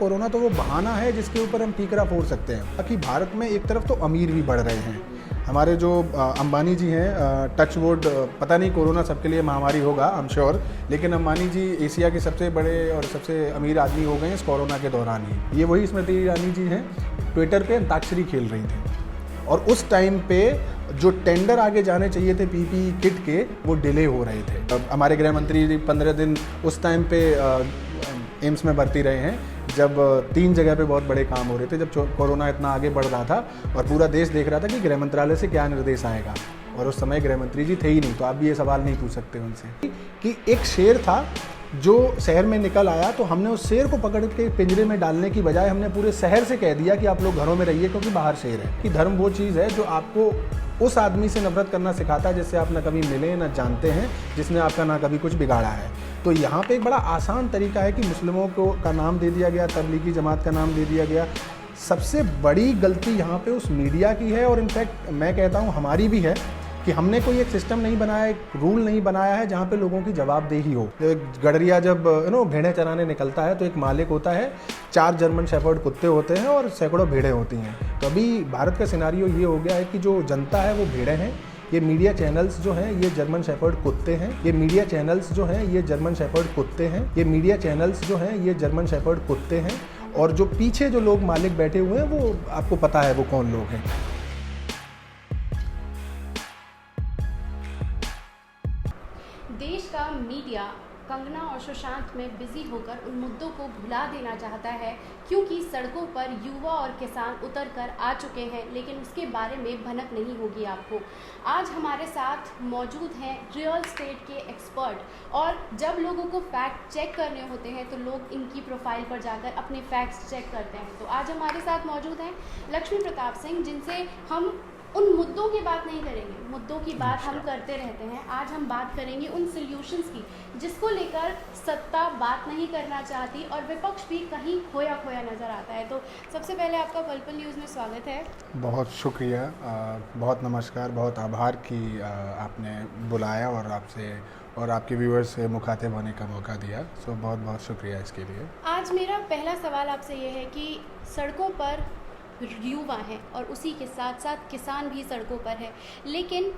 Corona तो वो बहाना है जिसके ऊपर हम ठीकरा फोड़ सकते हैं। बाकी भारत में एक तरफ तो अमीर भी बढ़ रहे हैं। हमारे जो अंबानी जी हैं, टच वुड, पता नहीं कोरोना सबके लिए महामारी होगा, आई एम श्योर, लेकिन अंबानी जी एशिया के सबसे बड़े और सबसे अमीर आदमी हो गए इस कोरोना के दौरान ही। ये वही स्मृति ईरानी जी हैं, ट्विटर पे अंताक्षरी खेल रही थी और उस टाइम पे जो टेंडर आगे जाने चाहिए थे पीपी किट के, वो डिले हो रहे थे। हमारे गृह मंत्री जी 15 दिन उस टाइम पे एम्स में भर्ती रहे हैं जब 3 जगह पे बहुत बड़े काम हो रहे थे, जब कोरोना इतना आगे बढ़ रहा था और पूरा देश देख रहा था कि गृह मंत्रालय से क्या निर्देश आएगा, और उस समय गृह मंत्री जी थे ही नहीं। तो आप भी ये सवाल नहीं पूछ सकते उनसे कि एक शेर था जो शहर में निकल आया, तो हमने उस शेर को पकड़ के पिंजरे में डालने की बजाय हमने पूरे शहर से कह दिया कि आप लोग घरों में रहिए क्योंकि बाहर शेर है। कि धर्म वो चीज़ है जो आपको उस आदमी से नफरत करना सिखाता है जिससे आप ना कभी मिले ना जानते हैं, जिसने आपका ना कभी कुछ बिगाड़ा है। तो यहाँ पे एक बड़ा आसान तरीका है कि मुस्लिमों को का नाम दे दिया गया, तबलीगी जमात का नाम दे दिया गया। सबसे बड़ी गलती यहाँ पे उस मीडिया की है, और इनफैक्ट मैं कहता हूँ हमारी भी है कि हमने कोई एक सिस्टम नहीं बनाया, एक रूल नहीं बनाया है जहाँ पे लोगों की जवाबदेही हो। गडरिया जब भेड़ें चराने निकलता है तो एक मालिक होता है, 4 जर्मन शेफर्ड कुत्ते होते हैं और सैकड़ों भेड़ें होती हैं। तो अभी भारत का सिनारियो ये हो गया है कि जो जनता है वो भेड़ें हैं, ये मीडिया चैनल्स जो हैं ये जर्मन शेफर्ड कुत्ते हैं, ये मीडिया चैनल्स जो हैं ये जर्मन शेफर्ड कुत्ते हैं, ये मीडिया चैनल्स जो हैं ये जर्मन शेफर्ड कुत्ते हैं, और जो पीछे जो लोग मालिक बैठे हुए हैं वो आपको पता है वो कौन लोग हैं। देश का मीडिया कंगना और सुशांत में बिजी होकर उन मुद्दों को भुला देना चाहता है, क्योंकि सड़कों पर युवा और किसान उतर कर आ चुके हैं, लेकिन उसके बारे में भनक नहीं होगी आपको। आज हमारे साथ मौजूद हैं रियल एस्टेट के एक्सपर्ट, और जब लोगों को फैक्ट चेक करने होते हैं तो लोग इनकी प्रोफाइल पर जाकर अपने फैक्ट्स चेक करते हैं। तो आज हमारे साथ मौजूद हैं लक्ष्मी प्रताप सिंह, जिनसे हम उन मुद्दों की बात नहीं करेंगे, मुद्दों की बात हम करते रहते हैं। आज हम बात करेंगे उन सॉल्यूशंस की जिसको लेकर सत्ता बात नहीं करना चाहती और विपक्ष भी कहीं खोया खोया नज़र आता है। तो सबसे पहले आपका पल पल न्यूज़ में स्वागत है। बहुत शुक्रिया, बहुत नमस्कार, बहुत आभार कि आपने बुलाया और आपसे और आपके व्यूअर्स से मुखातिब होने का मौका दिया। सो बहुत बहुत शुक्रिया इसके लिए। आज मेरा पहला सवाल आपसे ये है कि सड़कों पर युवा हैं और उसी के साथ साथ किसान भी सड़कों पर है, लेकिन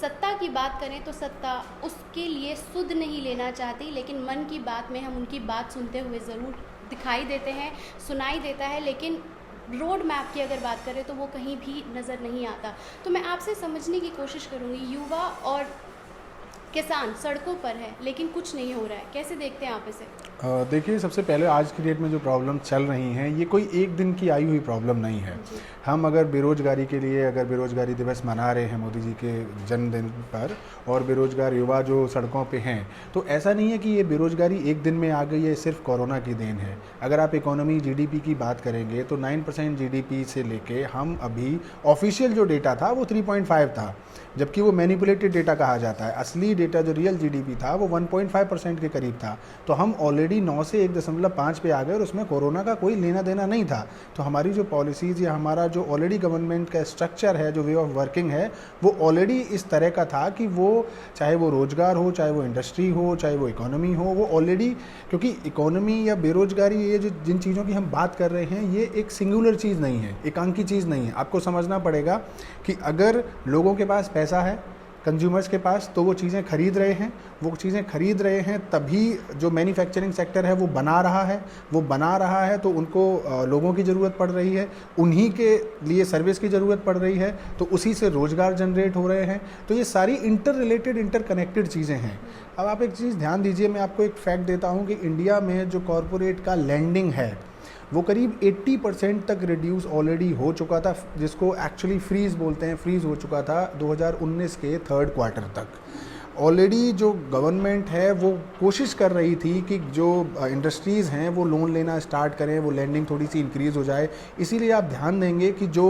सत्ता की बात करें तो सत्ता उसके लिए सुध नहीं लेना चाहती, लेकिन मन की बात में हम उनकी बात सुनते हुए ज़रूर दिखाई देते हैं, सुनाई देता है, लेकिन रोड मैप की अगर बात करें तो वो कहीं भी नज़र नहीं आता। तो मैं आपसे समझने की कोशिश करूँगी, युवा और किसान सड़कों पर है लेकिन कुछ नहीं हो रहा है, कैसे देखते हैं आप इसे? देखिए, सबसे पहले आज की डेट में जो प्रॉब्लम चल रही हैं ये कोई एक दिन की आई हुई प्रॉब्लम नहीं है। हम अगर बेरोजगारी के लिए अगर बेरोजगारी दिवस मना रहे हैं मोदी जी के जन्मदिन पर, और बेरोजगार युवा जो सड़कों पे हैं, तो ऐसा नहीं है कि ये बेरोजगारी एक दिन में आ गई है, सिर्फ कोरोना की देन है। अगर आप इकोनॉमी जीडीपी की बात करेंगे तो 9% जीडीपी से लेके हम अभी ऑफिशियल जो डेटा था वो 3.5 था, जबकि वो मैनिपुलेटेड डेटा कहा जाता है। असली डेटा जो रियल जीडीपी था वो 1.5% के करीब था। तो हम ऑलरेडी 9 से 1.5 पे आ गए और उसमें कोरोना का कोई लेना देना नहीं था। तो हमारी जो पॉलिसीज़ या हमारा जो ऑलरेडी गवर्नमेंट का स्ट्रक्चर है, जो वे ऑफ वर्किंग है, वो ऑलरेडी इस तरह का था कि वो चाहे वो रोज़गार हो, चाहे वो इंडस्ट्री हो, चाहे वो इकोनॉमी हो, वो ऑलरेडी, क्योंकि इकोनॉमी या बेरोजगारी ये जो जिन चीज़ों की हम बात कर रहे हैं ये एक सिंगुलर चीज़ नहीं है, एकांकी चीज़ नहीं है। आपको समझना पड़ेगा कि अगर लोगों के पास पैसा है, कंज्यूमर्स के पास, तो वो चीज़ें खरीद रहे हैं, वो चीज़ें खरीद रहे हैं, तभी जो मैन्युफैक्चरिंग सेक्टर है वो बना रहा है, तो उनको लोगों की ज़रूरत पड़ रही है, उन्हीं के लिए सर्विस की ज़रूरत पड़ रही है, तो उसी से रोज़गार जनरेट हो रहे हैं। तो ये सारी इंटर रिलेटेड, इंटर कनेक्टेड चीज़ें हैं। अब आप एक चीज़ ध्यान दीजिए, मैं आपको एक फैक्ट देता हूँ कि इंडिया में जो कॉरपोरेट का लैंडिंग है वो करीब 80% तक रिड्यूस ऑलरेडी हो चुका था, जिसको एक्चुअली फ्रीज बोलते हैं, फ्रीज हो चुका था 2019 के 3rd क्वार्टर तक। ऑलरेडी जो गवर्नमेंट है वो कोशिश कर रही थी कि जो इंडस्ट्रीज़ हैं वो लोन लेना स्टार्ट करें, वो लैंडिंग थोड़ी सी इंक्रीज़ हो जाए। इसीलिए आप ध्यान देंगे कि जो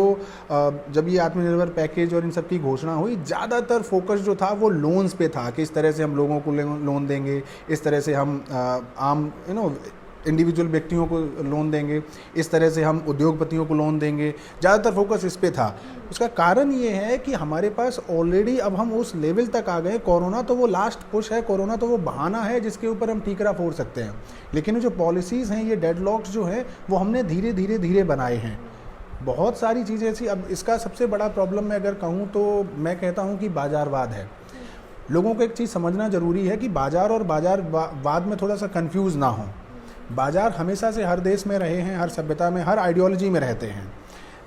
जब ये आत्मनिर्भर पैकेज और इन सब की घोषणा हुई, ज़्यादातर फोकस जो था वो लोन्स पे था कि इस तरह से हम लोगों को लोन देंगे, इस तरह से हम आम इंडिविजुअल व्यक्तियों को लोन देंगे, इस तरह से हम उद्योगपतियों को लोन देंगे, ज़्यादातर फोकस इस पे था। उसका कारण ये है कि हमारे पास ऑलरेडी अब हम उस लेवल तक आ गए। कोरोना तो वो लास्ट पुश है, कोरोना तो वो बहाना है जिसके ऊपर हम ठीकरा फोड़ सकते हैं, लेकिन जो पॉलिसीज़ हैं, ये डेडलॉक्स जो हैं वो हमने धीरे धीरे धीरे बनाए हैं। बहुत सारी चीज़ें ऐसी, अब इसका सबसे बड़ा प्रॉब्लम मैं अगर कहूँ तो मैं कहता हूँ कि बाजारवाद है। लोगों को एक चीज़ समझना ज़रूरी है कि बाजार और बाजारवाद में थोड़ा सा कंफ्यूज ना हो। बाजार हमेशा से हर देश में रहे हैं, हर सभ्यता में, हर आइडियोलॉजी में रहते हैं,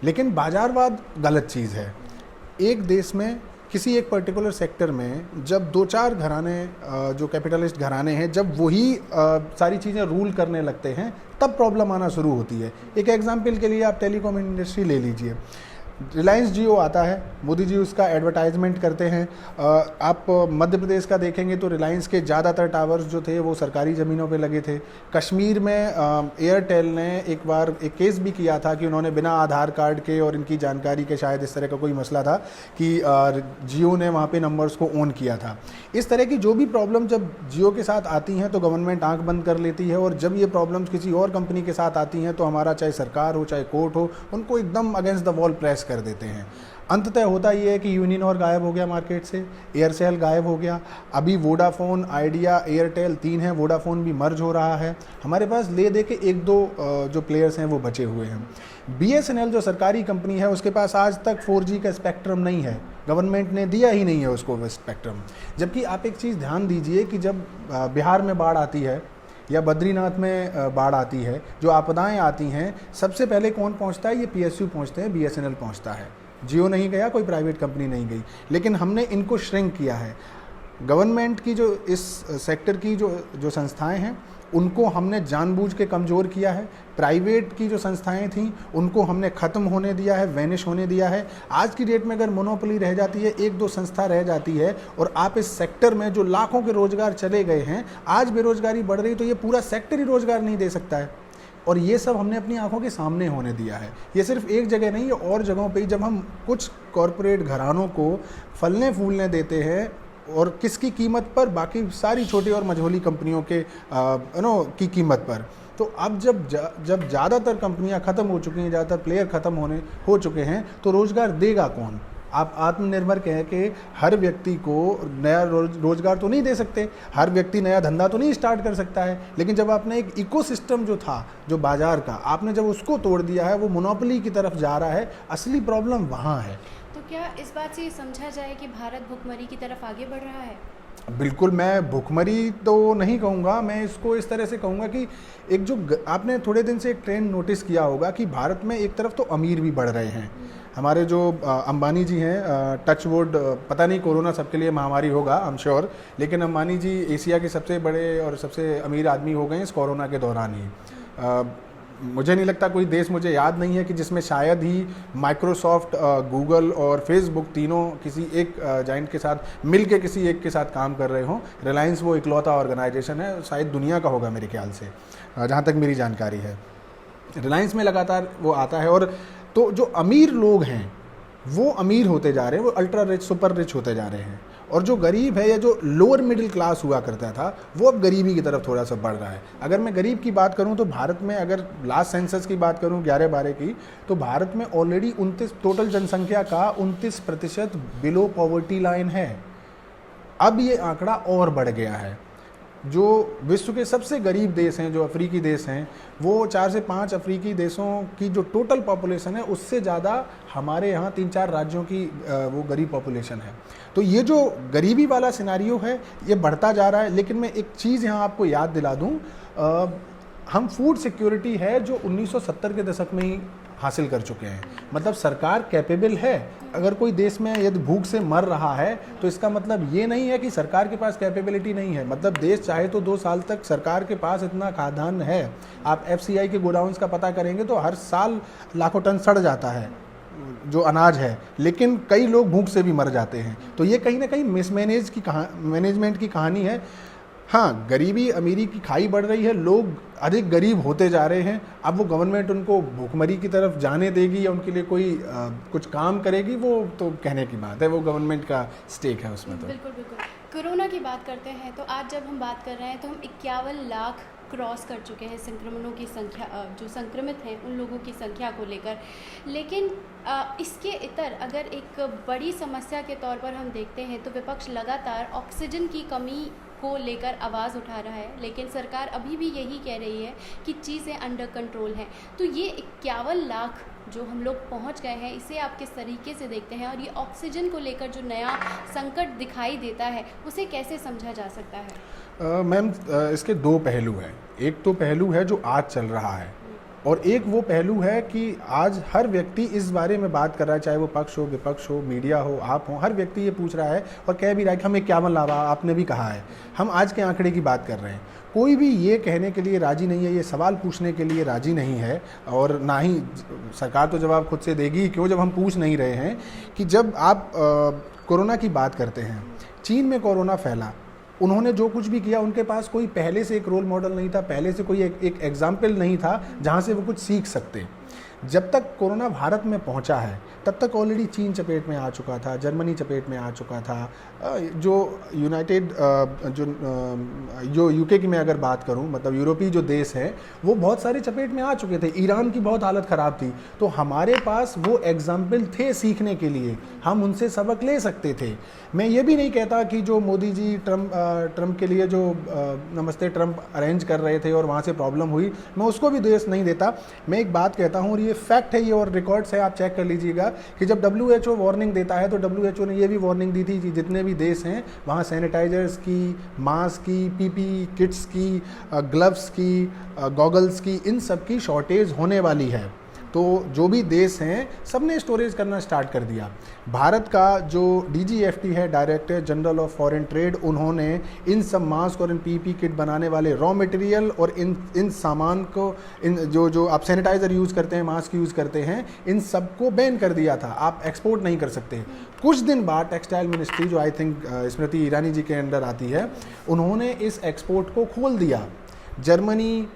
लेकिन बाजारवाद गलत चीज़ है। एक देश में किसी एक पर्टिकुलर सेक्टर में जब 2-4 घराने जो कैपिटलिस्ट घराने हैं, जब वही सारी चीज़ें रूल करने लगते हैं, तब प्रॉब्लम आना शुरू होती है। एक एग्जांपल के लिए आप टेलीकॉम इंडस्ट्री ले लीजिए। रिलायंस जियो आता है, मोदी जी उसका एडवर्टाइजमेंट करते हैं। आप मध्य प्रदेश का देखेंगे तो रिलायंस के ज़्यादातर टावर्स जो थे वो सरकारी ज़मीनों पे लगे थे। कश्मीर में एयरटेल ने एक बार एक केस भी किया था कि उन्होंने बिना आधार कार्ड के और इनकी जानकारी के, शायद इस तरह का कोई मसला था कि जियो ने वहाँ पे नंबर्स को ऑन किया था। इस तरह की जो भी प्रॉब्लम जब जियो के साथ आती हैं तो गवर्नमेंट आंख बंद कर लेती है, और जब ये प्रॉब्लम्स किसी और कंपनी के साथ आती हैं तो हमारा चाहे सरकार हो चाहे कोर्ट हो, उनको एकदम अगेंस्ट द वॉल प्रेस कर देते हैं। अंततः होता ये है कि यूनिनॉर गायब हो गया मार्केट से, एयरसेल गायब हो गया, अभी वोडाफोन, आइडिया, एयरटेल 3 हैं, वोडाफोन भी मर्ज हो रहा है। हमारे पास ले दे के 1-2 जो प्लेयर्स हैं वो बचे हुए हैं। BSNL जो सरकारी कंपनी है उसके पास आज तक 4G का स्पेक्ट्रम नहीं है, गवर्नमेंट ने दिया ही नहीं है उसको वो स्पेक्ट्रम। जबकि आप एक चीज़ ध्यान दीजिए कि जब बिहार में बाढ़ आती है या बद्रीनाथ में बाढ़ आती है, जो आपदाएं आती हैं, सबसे पहले कौन पहुंचता है? ये PSU पहुंचते हैं, BSNL पहुंचता है। जियो नहीं गया, कोई प्राइवेट कंपनी नहीं गई, लेकिन हमने इनको श्रिंक किया है। गवर्नमेंट की जो इस सेक्टर की जो संस्थाएं हैं उनको हमने जानबूझ के कमज़ोर किया है। प्राइवेट की जो संस्थाएं थीं उनको हमने ख़त्म होने दिया है, वैनिश होने दिया है। आज की डेट में अगर मोनोपोली रह जाती है, 1-2 संस्था रह जाती है, और आप इस सेक्टर में जो लाखों के रोज़गार चले गए हैं, आज बेरोज़गारी बढ़ रही, तो ये पूरा सेक्टर ही रोज़गार नहीं दे सकता है। और ये सब हमने अपनी आंखों के सामने होने दिया है। ये सिर्फ एक जगह नहीं है, और जगहों पे जब हम कुछ कॉरपोरेट घरानों को फलने फूलने देते हैं, और किसकी कीमत पर? बाकी सारी छोटी और मझोली कंपनियों के की कीमत पर। तो अब जब ज़्यादातर कंपनियां ख़त्म हो चुकी हैं, ज़्यादातर प्लेयर ख़त्म हो चुके हैं, तो रोज़गार देगा कौन? आप आत्मनिर्भर कह के हर व्यक्ति को नया रोज़गार तो नहीं दे सकते, हर व्यक्ति नया धंधा तो नहीं स्टार्ट कर सकता है। लेकिन जब आपने एक इकोसिस्टम जो था, जो बाज़ार का, आपने जब उसको तोड़ दिया है, वो मोनोपोली की तरफ जा रहा है। असली प्रॉब्लम वहाँ है। तो क्या इस बात से ये समझा जाए कि भारत भुखमरी की तरफ आगे बढ़ रहा है? बिल्कुल, मैं भुखमरी तो नहीं कहूँगा, मैं इसको इस तरह से कहूँगा कि एक जो आपने थोड़े दिन से एक ट्रेंड नोटिस किया होगा कि भारत में एक तरफ तो अमीर भी बढ़ रहे हैं। हमारे जो अंबानी जी हैं, टच वुड, पता नहीं कोरोना सबके लिए महामारी होगा, आई एम श्योर, लेकिन अंबानी जी एशिया के सबसे बड़े और सबसे अमीर आदमी हो गए इस कोरोना के दौरान ही। मुझे नहीं लगता कोई देश, मुझे याद नहीं है कि जिसमें शायद ही माइक्रोसॉफ्ट, गूगल और फेसबुक तीनों किसी एक जाइंट के साथ मिल के किसी एक के साथ काम कर रहे हों। रिलायंस वो इकलौता ऑर्गेनाइजेशन है, शायद दुनिया का होगा मेरे ख्याल से, जहाँ तक मेरी जानकारी है। रिलायंस में लगातार वो आता है, और तो जो अमीर लोग हैं वो अमीर होते जा रहे हैं, वो अल्ट्रा रिच, सुपर रिच होते जा रहे हैं, और जो गरीब है या जो लोअर मिडिल क्लास हुआ करता था वो अब गरीबी की तरफ थोड़ा सा बढ़ रहा है। अगर मैं गरीब की बात करूं तो भारत में, अगर लास्ट सेंसस की बात करूं 11-12 की, तो भारत में ऑलरेडी 29 टोटल जनसंख्या का 29% बिलो पॉवर्टी लाइन है। अब ये आंकड़ा और बढ़ गया है। जो विश्व के सबसे गरीब देश हैं, जो अफ्रीकी देश हैं, वो 4 से 5 अफ्रीकी देशों की जो टोटल पॉपुलेशन है उससे ज़्यादा हमारे यहाँ 3-4 राज्यों की वो गरीब पॉपुलेशन है। तो ये जो गरीबी वाला सिनारियो है ये बढ़ता जा रहा है। लेकिन मैं एक चीज़ यहाँ आपको याद दिला दूँ, हम फूड सिक्योरिटी है जो 1970 के दशक में ही हासिल कर चुके हैं। मतलब सरकार कैपेबल है। अगर कोई देश में यदि भूख से मर रहा है तो इसका मतलब ये नहीं है कि सरकार के पास कैपेबिलिटी नहीं है। मतलब देश चाहे तो 2 साल तक सरकार के पास इतना खाद्यान्न है। आप FCI के गोडाउन्स का पता करेंगे तो हर साल लाखों टन सड़ जाता है जो अनाज है, लेकिन कई लोग भूख से भी मर जाते हैं। तो ये कहीं ना कहीं मैनेजमेंट की कहानी है। हाँ, गरीबी अमीरी की खाई बढ़ रही है, लोग अधिक गरीब होते जा रहे हैं। अब वो गवर्नमेंट उनको भूखमरी की तरफ जाने देगी या उनके लिए कोई कुछ काम करेगी, वो तो कहने की बात है, वो गवर्नमेंट का स्टेक है उसमें। तो बिल्कुल बिल्कुल। कोरोना की बात करते हैं तो आज जब हम बात कर रहे हैं तो हम 51 लाख क्रॉस कर चुके हैं संक्रमणों की संख्या, जो संक्रमित हैं उन लोगों की संख्या को लेकर। लेकिन इसके इतर अगर एक बड़ी समस्या के तौर पर हम देखते हैं तो विपक्ष लगातार ऑक्सीजन की कमी को लेकर आवाज़ उठा रहा है, लेकिन सरकार अभी भी यही कह रही है कि चीज़ें अंडर कंट्रोल हैं। तो ये 51 लाख जो हम लोग पहुंच गए हैं, इसे आप किस तरीके से देखते हैं, और ये ऑक्सीजन को लेकर जो नया संकट दिखाई देता है उसे कैसे समझा जा सकता है? मैम, इसके दो पहलू हैं। एक तो पहलू है जो आज चल रहा है, और एक वो पहलू है कि आज हर व्यक्ति इस बारे में बात कर रहा है, चाहे वो पक्ष हो, विपक्ष हो, मीडिया हो, आप हो, हर व्यक्ति ये पूछ रहा है और कह भी रहा है कि हमें 51 लाख, आपने भी कहा है, हम आज के आंकड़े की बात कर रहे हैं। कोई भी ये कहने के लिए राजी नहीं है, ये सवाल पूछने के लिए राजी नहीं है, और ना ही सरकार तो जवाब खुद से देगी, क्यों, जब हम पूछ नहीं रहे हैं। कि जब आप कोरोना की बात करते हैं, चीन में कोरोना फैला, उन्होंने जो कुछ भी किया, उनके पास कोई पहले से एक रोल मॉडल नहीं था, पहले से कोई एक एग्जाम्पल नहीं था जहाँ से वो कुछ सीख सकते। जब तक कोरोना भारत में पहुंचा है तब तक ऑलरेडी चीन चपेट में आ चुका था, जर्मनी चपेट में आ चुका था, जो जो यूके की मैं अगर बात करूं, मतलब यूरोपीय जो देश हैं वो बहुत सारे चपेट में आ चुके थे। ईरान की बहुत हालत ख़राब थी, तो हमारे पास वो एग्जाम्पल थे सीखने के लिए, हम उनसे सबक ले सकते थे। मैं ये भी नहीं कहता कि जो मोदी जी ट्रम्प के लिए जो नमस्ते ट्रम्प अरेंज कर रहे थे और वहाँ से प्रॉब्लम हुई, मैं उसको भी दोष नहीं देता। मैं एक बात कहता हूँ, और ये फैक्ट है, ये और रिकॉर्ड्स है, आप चेक कर लीजिएगा, कि जब WHO वार्निंग देता है तो WHO ने ये भी वार्निंग दी थी कि जितने भी देश हैं वहाँ सैनिटाइजर्स की, मास्क की, PPE किट्स की, ग्लव्स की, गॉगल्स की, इन सब की शॉर्टेज होने वाली है। तो जो भी देश हैं सब ने स्टोरेज करना स्टार्ट कर दिया। भारत का जो DGFT है, director general of foreign trade, उन्होंने इन सब मास्क और इन PPE किट बनाने वाले रॉ मटेरियल और इन सामान को, इन जो आप सैनिटाइज़र यूज़ करते हैं, मास्क यूज़ करते हैं, इन सब को बैन कर दिया था, आप एक्सपोर्ट नहीं कर सकते। कुछ दिन बाद टेक्सटाइल मिनिस्ट्री, जो आई थिंक स्मृति ईरानी जी के अंडर आती है, उन्होंने इस एक्सपोर्ट को खोल दिया। जर्मनी,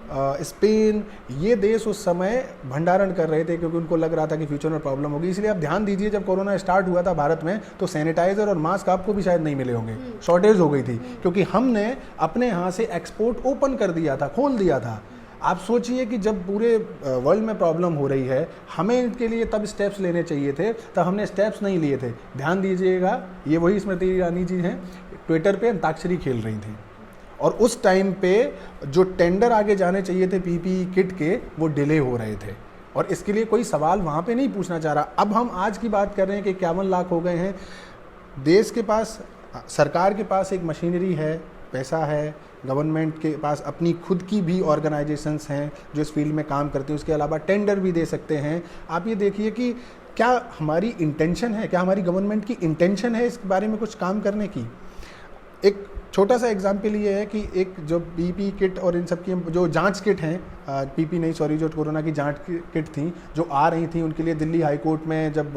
स्पेन, ये देश उस समय भंडारण कर रहे थे क्योंकि उनको लग रहा था कि फ्यूचर में प्रॉब्लम होगी। इसलिए आप ध्यान दीजिए, जब कोरोना स्टार्ट हुआ था भारत में तो सैनिटाइजर और मास्क आपको भी शायद नहीं मिले होंगे, शॉर्टेज हो गई थी, क्योंकि हमने अपने यहाँ से एक्सपोर्ट ओपन कर दिया था, खोल दिया था। आप सोचिए कि जब पूरे वर्ल्ड में प्रॉब्लम हो रही है, हमें इनके लिए तब स्टेप्स लेने चाहिए थे, तब हमने स्टेप्स नहीं लिए थे। ध्यान दीजिएगा, ये वही स्मृति ईरानी जी हैं, ट्विटर पे अंताक्षरी खेल रही थी, और उस टाइम पे जो टेंडर आगे जाने चाहिए थे PPE किट के, वो डिले हो रहे थे, और इसके लिए कोई सवाल वहाँ पे नहीं पूछना चाह रहा। अब हम आज की बात कर रहे हैं कि 51 लाख हो गए हैं। देश के पास, सरकार के पास एक मशीनरी है, पैसा है, गवर्नमेंट के पास अपनी खुद की भी ऑर्गेनाइजेशंस हैं जो इस फील्ड में काम करते हैं, उसके अलावा टेंडर भी दे सकते हैं। आप ये देखिए कि क्या हमारी इंटेंशन है, क्या हमारी गवर्नमेंट की इंटेंशन है इस बारे में कुछ काम करने की। एक छोटा सा एग्जाम्पल ये है कि एक जो PPE किट और इन सब की जो जांच किट हैं, PPE नहीं सॉरी, जो कोरोना की जांच किट थी जो आ रही थी, उनके लिए दिल्ली हाई कोर्ट में जब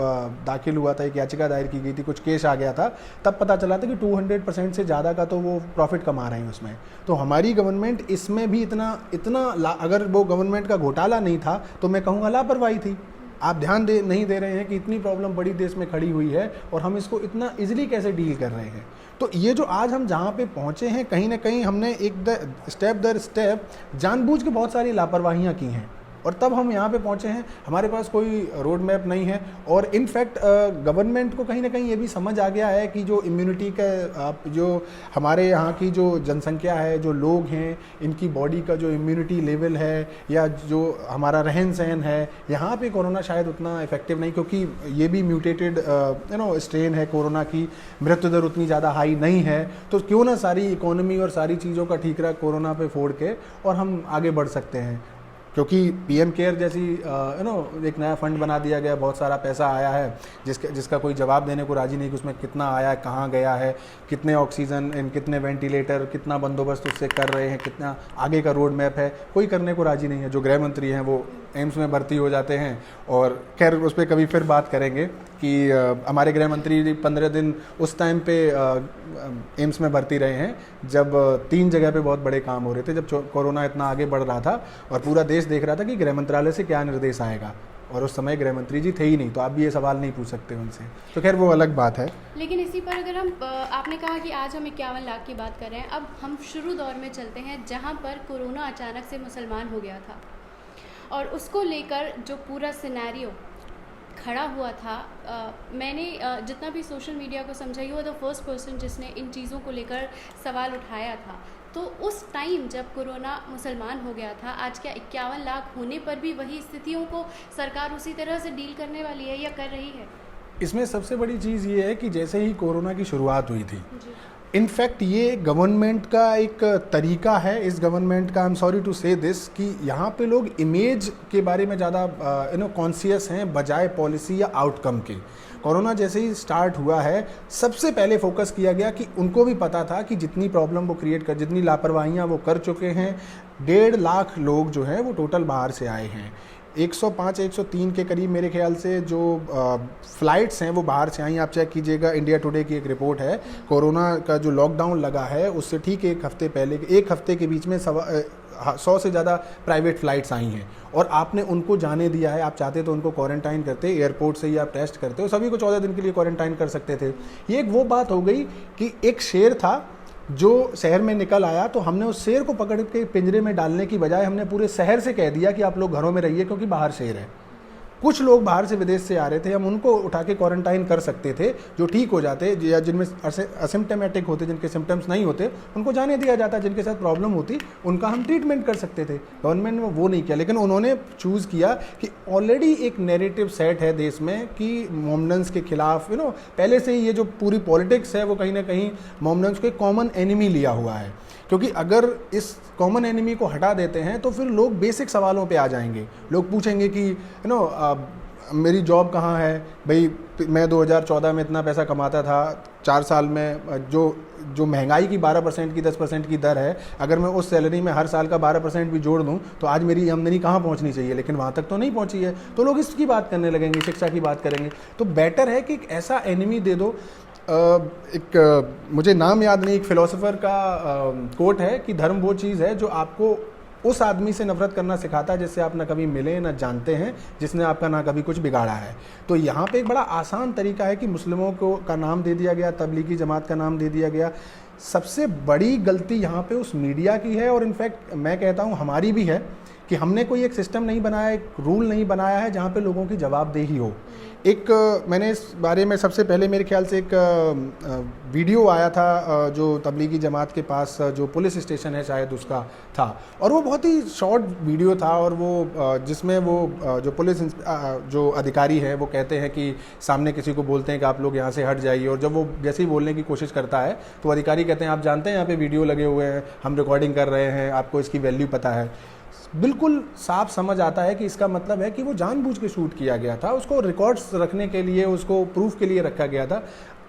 दाखिल हुआ था, एक याचिका दायर की गई थी, कुछ केस आ गया था, तब पता चला था कि 200% से ज़्यादा का तो वो प्रॉफिट कमा रहे हैं उसमें। तो हमारी गवर्नमेंट इसमें भी इतना अगर वो गवर्नमेंट का घोटाला नहीं था तो मैं कहूँगा लापरवाही थी। आप ध्यान नहीं दे रहे हैं कि इतनी प्रॉब्लम बड़ी देश में खड़ी हुई है और हम इसको इतना इजीली कैसे डील कर रहे हैं। तो ये जो आज हम जहाँ पे पहुँचे हैं, कहीं ना कहीं हमने स्टेप दर स्टेप जानबूझ के बहुत सारी लापरवाहियाँ की हैं, और तब हम यहाँ पे पहुँचे हैं। हमारे पास कोई रोड मैप नहीं है, और इनफैक्ट गवर्नमेंट को कहीं ना कहीं ये भी समझ आ गया है कि जो इम्यूनिटी का जो हमारे यहाँ की जो जनसंख्या है, जो लोग हैं, इनकी बॉडी का जो इम्यूनिटी लेवल है या जो हमारा रहन सहन है, यहाँ पे कोरोना शायद उतना इफेक्टिव नहीं, क्योंकि ये भी म्यूटेटेड स्ट्रेन है कोरोना की, मृत्यु दर उतनी ज़्यादा हाई नहीं है। तो क्यों ना सारी इकोनॉमी और सारी चीज़ों का ठीकरा कोरोना पे फोड़ के और हम आगे बढ़ सकते हैं, क्योंकि PM केयर जैसी एक नया फंड बना दिया गया, बहुत सारा पैसा आया है जिसका कोई जवाब देने को राजी नहीं कि उसमें कितना आया है, कहाँ गया है, कितने ऑक्सीजन, कितने वेंटिलेटर, कितना बंदोबस्त उससे कर रहे हैं, कितना आगे का रोड मैप है, कोई करने को राजी नहीं है। जो गृह मंत्री हैं वो एम्स में भर्ती हो जाते हैं, और खैर उस पर कभी फिर बात करेंगे कि हमारे गृह मंत्री 15 दिन उस टाइम पे एम्स में भर्ती रहे हैं जब 3 जगह पे बहुत बड़े काम हो रहे थे, जब कोरोना इतना आगे बढ़ रहा था और पूरा देश देख रहा था कि गृह मंत्रालय से क्या निर्देश आएगा। और उस समय गृह मंत्री जी थे ही नहीं, तो आप भी ये सवाल नहीं पूछ सकते उनसे, तो खैर वो अलग बात है। लेकिन इसी पर अगर हम आपने कहा कि आज हम 51 लाख की बात कर रहे हैं, अब हम शुरू दौर में चलते हैं जहां पर कोरोना अचानक से मुसलमान हो गया था और उसको लेकर जो पूरा सिनेरियो खड़ा हुआ था, मैंने जितना भी सोशल मीडिया को समझा, you are the first person जिसने इन चीज़ों को लेकर सवाल उठाया था। तो उस टाइम जब कोरोना मुसलमान हो गया था, आज क्या 51 लाख होने पर भी वही स्थितियों को सरकार उसी तरह से डील करने वाली है या कर रही है? इसमें सबसे बड़ी चीज़ ये है कि जैसे ही कोरोना की शुरुआत हुई थी, जी। इनफैक्ट ये गवर्नमेंट का एक तरीका है, इस गवर्नमेंट का, आई एम सॉरी टू से दिस, कि यहाँ पे लोग इमेज के बारे में ज़्यादा कॉन्शियस हैं बजाय पॉलिसी या आउटकम के। कोरोना जैसे ही स्टार्ट हुआ है, सबसे पहले फोकस किया गया कि उनको भी पता था कि जितनी प्रॉब्लम वो क्रिएट कर, जितनी लापरवाहियाँ वो कर चुके हैं, 1.5 लाख लोग जो हैं वो टोटल बाहर से आए हैं। 105-103 के करीब मेरे ख्याल से जो फ़्लाइट्स हैं वो बाहर से आई। आप चेक कीजिएगा, इंडिया टुडे की एक रिपोर्ट है, कोरोना का जो लॉकडाउन लगा है उससे ठीक एक हफ्ते पहले, एक हफ्ते के बीच में 100 से ज़्यादा प्राइवेट फ़्लाइट्स आई हैं और आपने उनको जाने दिया है। आप चाहते तो उनको क्वारंटाइन करते, एयरपोर्ट से ही आप टेस्ट करते हो, सभी को 14 दिन के लिए क्वारंटाइन कर सकते थे। ये एक वो बात हो गई कि एक शेर था जो शहर में निकल आया, तो हमने उस शेर को पकड़ के पिंजरे में डालने की बजाय हमने पूरे शहर से कह दिया कि आप लोग घरों में रहिए क्योंकि बाहर शेर है। कुछ लोग बाहर से, विदेश से आ रहे थे, हम उनको उठा के क्वारंटाइन कर सकते थे, जो ठीक हो जाते या जिनमें असिम्टोमेटिक होते, जिनके सिम्टम्स नहीं होते उनको जाने दिया जाता, जिनके साथ प्रॉब्लम होती उनका हम ट्रीटमेंट कर सकते थे। गवर्नमेंट ने वो नहीं किया, लेकिन उन्होंने चूज़ किया कि ऑलरेडी एक नैरेटिव सेट है देश में कि मोमडन्स के खिलाफ, पहले से ही ये जो पूरी पॉलिटिक्स है वो कहीं ना कहीं मोमडन्स को एक कॉमन एनिमी लिया हुआ है, क्योंकि अगर इस कॉमन एनिमी को हटा देते हैं तो फिर लोग बेसिक सवालों पे आ जाएंगे। लोग पूछेंगे कि मेरी जॉब कहाँ है भाई, मैं 2014 में इतना पैसा कमाता था, 4 साल में जो महंगाई की 12% की 10% की दर है, अगर मैं उस सैलरी में हर साल का 12% भी जोड़ दूं तो आज मेरी आमदनी कहाँ पहुंचनी चाहिए, लेकिन वहाँ तक तो नहीं पहुंची है। तो लोग इसकी बात करने लगेंगे, शिक्षा की बात करेंगे। तो बेटर है कि एक ऐसा एनिमी दे दो। मुझे नाम याद नहीं, एक फिलोसोफर का कोट है कि धर्म वो चीज़ है जो आपको उस आदमी से नफरत करना सिखाता है जिससे आप ना कभी मिले ना जानते हैं, जिसने आपका ना कभी कुछ बिगाड़ा है। तो यहाँ पे एक बड़ा आसान तरीका है कि मुस्लिमों को का नाम दे दिया गया, तबलीगी जमात का नाम दे दिया गया। सबसे बड़ी गलती यहाँ पे उस मीडिया की है, और इनफैक्ट मैं कहता हूँ हमारी भी है, कि हमने कोई एक सिस्टम नहीं बनाया, एक रूल नहीं बनाया है जहाँ पे लोगों की जवाबदेही हो। एक मैंने इस बारे में सबसे पहले मेरे ख्याल से एक वीडियो आया था जो तबलीगी जमात के पास जो पुलिस स्टेशन है शायद उसका था, और वो बहुत ही शॉर्ट वीडियो था, और वो जिसमें वो जो पुलिस जो अधिकारी है वो कहते हैं कि सामने किसी को बोलते हैं कि आप लोग यहाँ से हट जाइए, और जब वो जैसे ही बोलने की कोशिश करता है तो अधिकारी कहते हैं आप जानते हैं यहाँ पे वीडियो लगे हुए हैं, हम रिकॉर्डिंग कर रहे हैं, आपको इसकी वैल्यू पता है। बिल्कुल साफ समझ आता है कि इसका मतलब है कि वो जानबूझ के शूट किया गया था, उसको रिकॉर्ड्स रखने के लिए, उसको प्रूफ के लिए रखा गया था।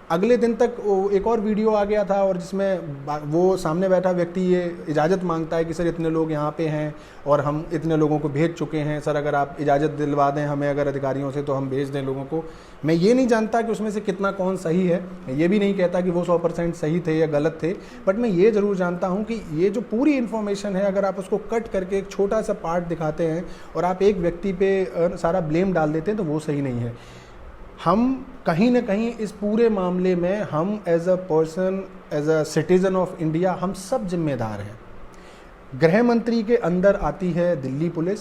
अगले दिन तक एक और वीडियो आ गया था, और जिसमें वो सामने बैठा व्यक्ति ये इजाज़त मांगता है कि सर इतने लोग यहाँ पे हैं और हम इतने लोगों को भेज चुके हैं, सर अगर आप इजाज़त दिलवा दें हमें अगर अधिकारियों से तो हम भेज दें लोगों को। मैं ये नहीं जानता कि उसमें से कितना कौन सही है, ये भी नहीं कहता कि वो 100% सही थे या गलत थे, बट मैं ये ज़रूर जानता हूँ कि ये जो पूरी इन्फॉर्मेशन है अगर आप उसको कट करके एक छोटा सा पार्ट दिखाते हैं और आप एक व्यक्ति पे सारा ब्लेम डाल देते हैं तो वो सही नहीं है। हम कहीं ना कहीं इस पूरे मामले में हम as a person, as a citizen of India, हम सब जिम्मेदार हैं। गृह मंत्री के अंदर आती है दिल्ली पुलिस,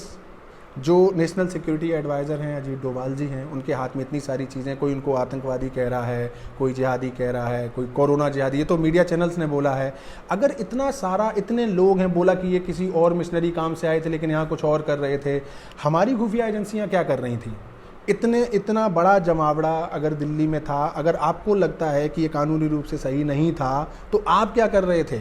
जो नेशनल सिक्योरिटी एडवाइज़र हैं अजीत डोभाल जी हैं, उनके हाथ में इतनी सारी चीज़ें, कोई उनको आतंकवादी कह रहा है, कोई जिहादी कह रहा है, कोई कोरोना जिहादी, ये तो मीडिया चैनल्स ने बोला है। अगर इतना सारा, इतने लोग हैं, बोला कि ये किसी और मिशनरी काम से आए थे लेकिन यहाँ कुछ और कर रहे थे, हमारी खुफिया एजेंसियाँ क्या कर रही थी? इतना बड़ा जमावड़ा अगर दिल्ली में था, अगर आपको लगता है कि ये कानूनी रूप से सही नहीं था तो आप क्या कर रहे थे?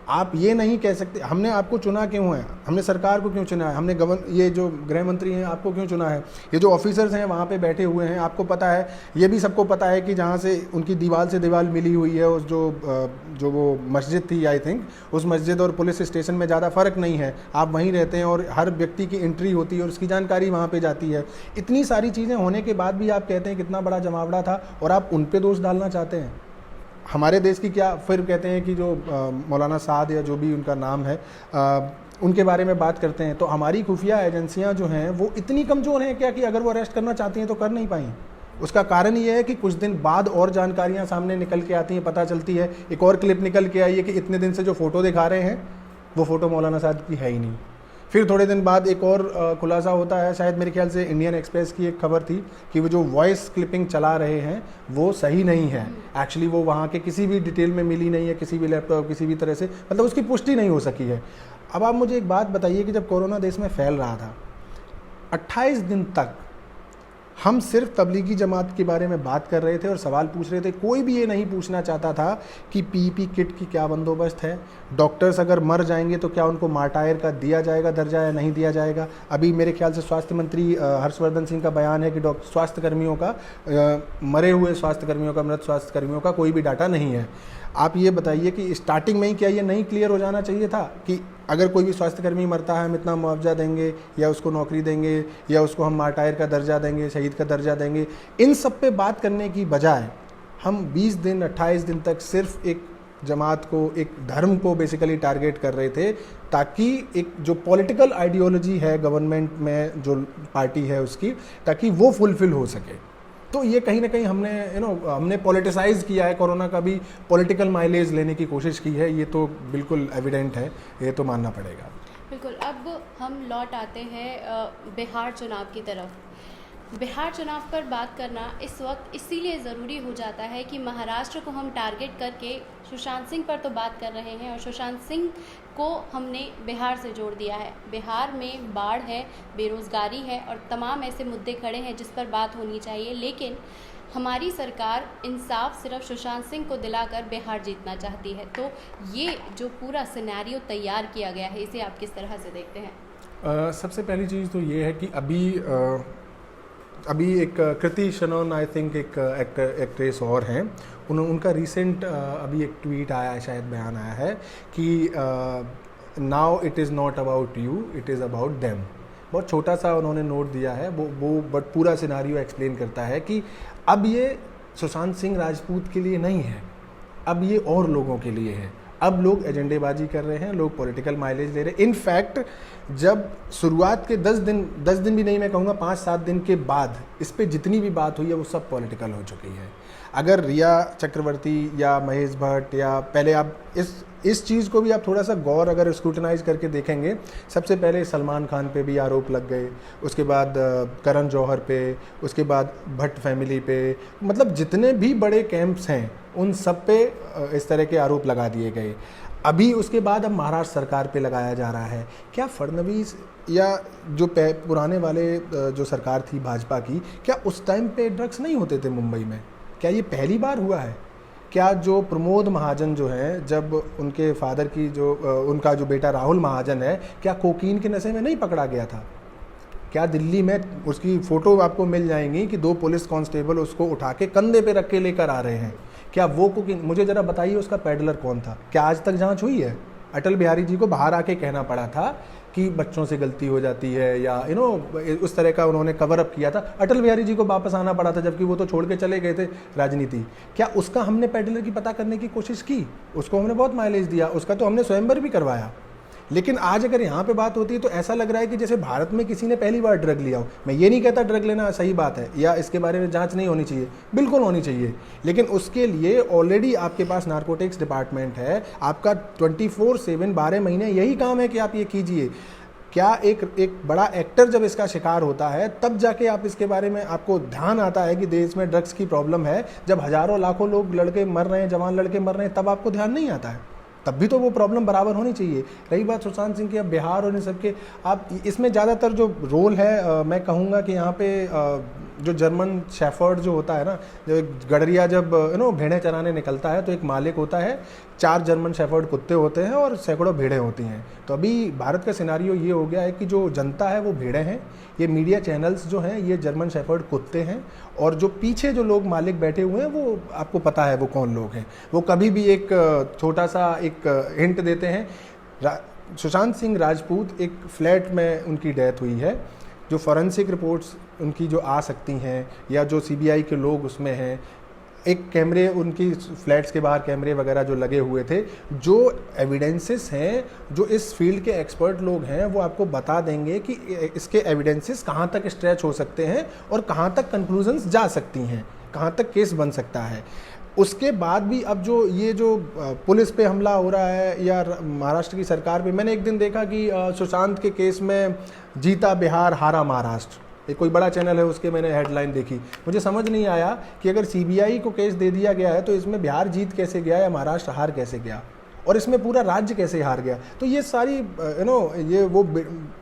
आप ये नहीं कह सकते। हमने आपको चुना क्यों है, हमने सरकार को क्यों चुना है, हमने ये जो गृह मंत्री हैं आपको क्यों चुना है, ये जो ऑफिसर्स हैं वहाँ पे बैठे हुए हैं आपको पता है, ये भी सबको पता है कि जहाँ से उनकी दीवार से दीवार मिली हुई है, उस जो वो मस्जिद थी, आई थिंक उस मस्जिद और पुलिस स्टेशन में ज़्यादा फ़र्क नहीं है। आप वहीं रहते हैं और हर व्यक्ति की एंट्री होती है और उसकी जानकारी वहाँ पर जाती है। इतनी सारी चीज़ें होने के बाद भी आप कहते हैं कितना बड़ा जमावड़ा था और आप उन पर दोष डालना चाहते हैं। हमारे देश की क्या, फिर कहते हैं कि जो मौलाना साद या जो भी उनका नाम है, उनके बारे में बात करते हैं, तो हमारी खुफिया एजेंसियां जो हैं वो इतनी कमज़ोर हैं क्या कि अगर वो अरेस्ट करना चाहती हैं तो कर नहीं पाई। उसका कारण ये है कि कुछ दिन बाद और जानकारियां सामने निकल के आती हैं, पता चलती है, एक और क्लिप निकल के आई है कि इतने दिन से जो फ़ोटो दिखा रहे हैं वो फ़ोटो मौलाना साहब की है ही नहीं। फिर थोड़े दिन बाद एक और खुलासा होता है, शायद मेरे ख्याल से इंडियन एक्सप्रेस की एक खबर थी कि वो जो वॉइस क्लिपिंग चला रहे हैं वो सही नहीं है। एक्चुअली वो वहाँ के किसी भी डिटेल में मिली नहीं है, किसी भी लैपटॉप किसी भी तरह से, मतलब उसकी पुष्टि नहीं हो सकी है। अब आप मुझे एक बात बताइए कि जब कोरोना देश में फैल रहा था 28 दिन तक हम सिर्फ तबलीगी जमात के बारे में बात कर रहे थे और सवाल पूछ रहे थे, कोई भी ये नहीं पूछना चाहता था कि पीपी किट की क्या बंदोबस्त है, डॉक्टर्स अगर मर जाएंगे तो क्या उनको मार्टायर का दिया जाएगा दर्जा या नहीं दिया जाएगा। अभी मेरे ख्याल से स्वास्थ्य मंत्री हर्षवर्धन सिंह का बयान है कि स्वास्थ्य कर्मियों का मरे हुए स्वास्थ्य कर्मियों का, मृत स्वास्थ्य कर्मियों का कोई भी डाटा नहीं है। आप ये बताइए कि स्टार्टिंग में ही क्या ये नहीं क्लियर हो जाना चाहिए था कि अगर कोई भी स्वास्थ्यकर्मी मरता है हम इतना मुआवजा देंगे या उसको नौकरी देंगे या उसको हम मार्टायर का दर्जा देंगे, शहीद का दर्जा देंगे। इन सब पे बात करने की बजाय हम 20 दिन 28 दिन तक सिर्फ एक जमात को, एक धर्म को बेसिकली टारगेट कर रहे थे, ताकि एक जो पॉलिटिकल आइडियोलॉजी है गवर्नमेंट में जो पार्टी है उसकी, ताकि वो फुलफिल हो सके। तो ये कहीं ना कहीं हमने हमने पॉलिटिसाइज किया है, कोरोना का भी पॉलिटिकल माइलेज लेने की कोशिश की है, ये तो बिल्कुल एविडेंट है, ये तो मानना पड़ेगा। बिल्कुल। अब हम लौट आते हैं बिहार चुनाव की तरफ। बिहार चुनाव पर बात करना इस वक्त इसीलिए ज़रूरी हो जाता है कि महाराष्ट्र को हम टारगेट करके सुशांत सिंह पर तो बात कर रहे हैं और सुशांत सिंह को हमने बिहार से जोड़ दिया है। बिहार में बाढ़ है, बेरोज़गारी है और तमाम ऐसे मुद्दे खड़े हैं जिस पर बात होनी चाहिए, लेकिन हमारी सरकार इंसाफ सिर्फ सुशांत सिंह को दिलाकर बिहार जीतना चाहती है। तो ये जो पूरा सिनेरियो तैयार किया गया है, इसे आप किस तरह से देखते हैं? सबसे पहली चीज़ तो ये है कि अभी एक कृति शनोन, आई थिंक एक एक्ट्रेस और हैं, उनका रिसेंट अभी एक ट्वीट आया है, शायद बयान आया है कि now it is not about you, it is about them. बहुत छोटा सा उन्होंने नोट दिया है, वो बट पूरा सिनारियो एक्सप्लेन करता है कि अब ये सुशांत सिंह राजपूत के लिए नहीं है, अब ये और लोगों के लिए है। अब लोग एजेंडेबाजी कर रहे हैं, लोग पॉलिटिकल माइलेज ले रहे हैं। इनफैक्ट जब शुरुआत के 10 दिन भी नहीं, मैं कहूँगा 5-7 दिन के बाद इस पे जितनी भी बात हुई है वो सब पॉलिटिकल हो चुकी है। अगर रिया चक्रवर्ती या महेश भट्ट या पहले आप इस चीज़ को भी आप थोड़ा सा गौर अगर स्क्रूटनाइज करके देखेंगे, सबसे पहले सलमान खान पे भी आरोप लग गए, उसके बाद करण जौहर पे, उसके बाद भट्ट फैमिली पे, मतलब जितने भी बड़े कैंप्स हैं उन सब पे इस तरह के आरोप लगा दिए गए। अभी उसके बाद अब महाराष्ट्र सरकार पे लगाया जा रहा है। क्या फडणवीस या जो पुराने वाले जो सरकार थी भाजपा की, क्या उस टाइम पे ड्रग्स नहीं होते थे मुंबई में? क्या ये पहली बार हुआ है? क्या जो प्रमोद महाजन जो हैं, जब उनके फादर की जो उनका जो बेटा राहुल महाजन है, क्या कोकीन के नशे में नहीं पकड़ा गया था? क्या दिल्ली में उसकी फ़ोटो आपको मिल जाएंगी कि 2 पुलिस कांस्टेबल उसको उठा के कंधे पे रख के लेकर आ रहे हैं? क्या वो कोकीन, मुझे ज़रा बताइए उसका पेडलर कौन था? क्या आज तक जांच हुई है? अटल बिहारी जी को बाहर आके कहना पड़ा था कि बच्चों से गलती हो जाती है या उस तरह का उन्होंने कवर अप किया था। अटल बिहारी जी को वापस आना पड़ा था, जबकि वो तो छोड़ के चले गए थे राजनीति। क्या उसका हमने पेडलर की पता करने की कोशिश की? उसको हमने बहुत माइलेज दिया, उसका तो हमने स्वयंवर भी करवाया। लेकिन आज अगर यहाँ पे बात होती है तो ऐसा लग रहा है कि जैसे भारत में किसी ने पहली बार ड्रग लिया हो। मैं ये नहीं कहता ड्रग लेना सही बात है या इसके बारे में जांच नहीं होनी चाहिए, बिल्कुल होनी चाहिए, लेकिन उसके लिए ऑलरेडी आपके पास नारकोटिक्स डिपार्टमेंट है, आपका 24/7 12 महीने यही काम है कि आप ये कीजिए। क्या एक बड़ा एक्टर जब इसका शिकार होता है तब जाके आप इसके बारे में आपको ध्यान आता है कि देश में ड्रग्स की प्रॉब्लम है? जब हज़ारों लाखों लोग लड़के मर रहे हैं, जवान लड़के मर रहे हैं, तब आपको ध्यान नहीं आता है? तब भी तो वो प्रॉब्लम बराबर होनी चाहिए। रही बात सुशांत सिंह की, अब बिहार और इन सब के, आप इसमें ज़्यादातर जो रोल है मैं कहूँगा कि यहाँ पे जो जर्मन शेफर्ड जो होता है ना, जो गडरिया जब भेड़ें चराने निकलता है तो एक मालिक होता है, 4 जर्मन शेफर्ड कुत्ते होते हैं और सैकड़ों भेड़ें होती हैं। तो अभी भारत का सिनारियो ये हो गया है कि जो जनता है वो भेड़ें हैं, ये मीडिया चैनल्स जो हैं ये जर्मन शेफर्ड कुत्ते हैं, और जो पीछे जो लोग मालिक बैठे हुए हैं वो आपको पता है वो कौन लोग हैं। वो कभी भी एक छोटा सा एक हिंट देते हैं। सुशांत सिंह राजपूत एक फ्लैट में उनकी डेथ हुई है, जो फॉरेंसिक रिपोर्ट्स उनकी जो आ सकती हैं या जो सीबीआई के लोग उसमें हैं, एक कैमरे, उनकी फ्लैट्स के बाहर कैमरे वगैरह जो लगे हुए थे, जो एविडेंसेस हैं, जो इस फील्ड के एक्सपर्ट लोग हैं वो आपको बता देंगे कि इसके एविडेंसेस कहाँ तक स्ट्रेच हो सकते हैं और कहाँ तक कंक्लूजन्स जा सकती हैं, कहाँ तक केस बन सकता है। उसके बाद भी अब जो पुलिस पे हमला हो रहा है या महाराष्ट्र की सरकार पे, मैंने एक दिन देखा कि सुशांत के केस में जीता बिहार हारा महाराष्ट्र, एक कोई बड़ा चैनल है उसके मैंने हेडलाइन देखी। मुझे समझ नहीं आया कि अगर सीबीआई को केस दे दिया गया है तो इसमें बिहार जीत कैसे गया या महाराष्ट्र हार कैसे गया और इसमें पूरा राज्य कैसे हार गया। तो ये सारी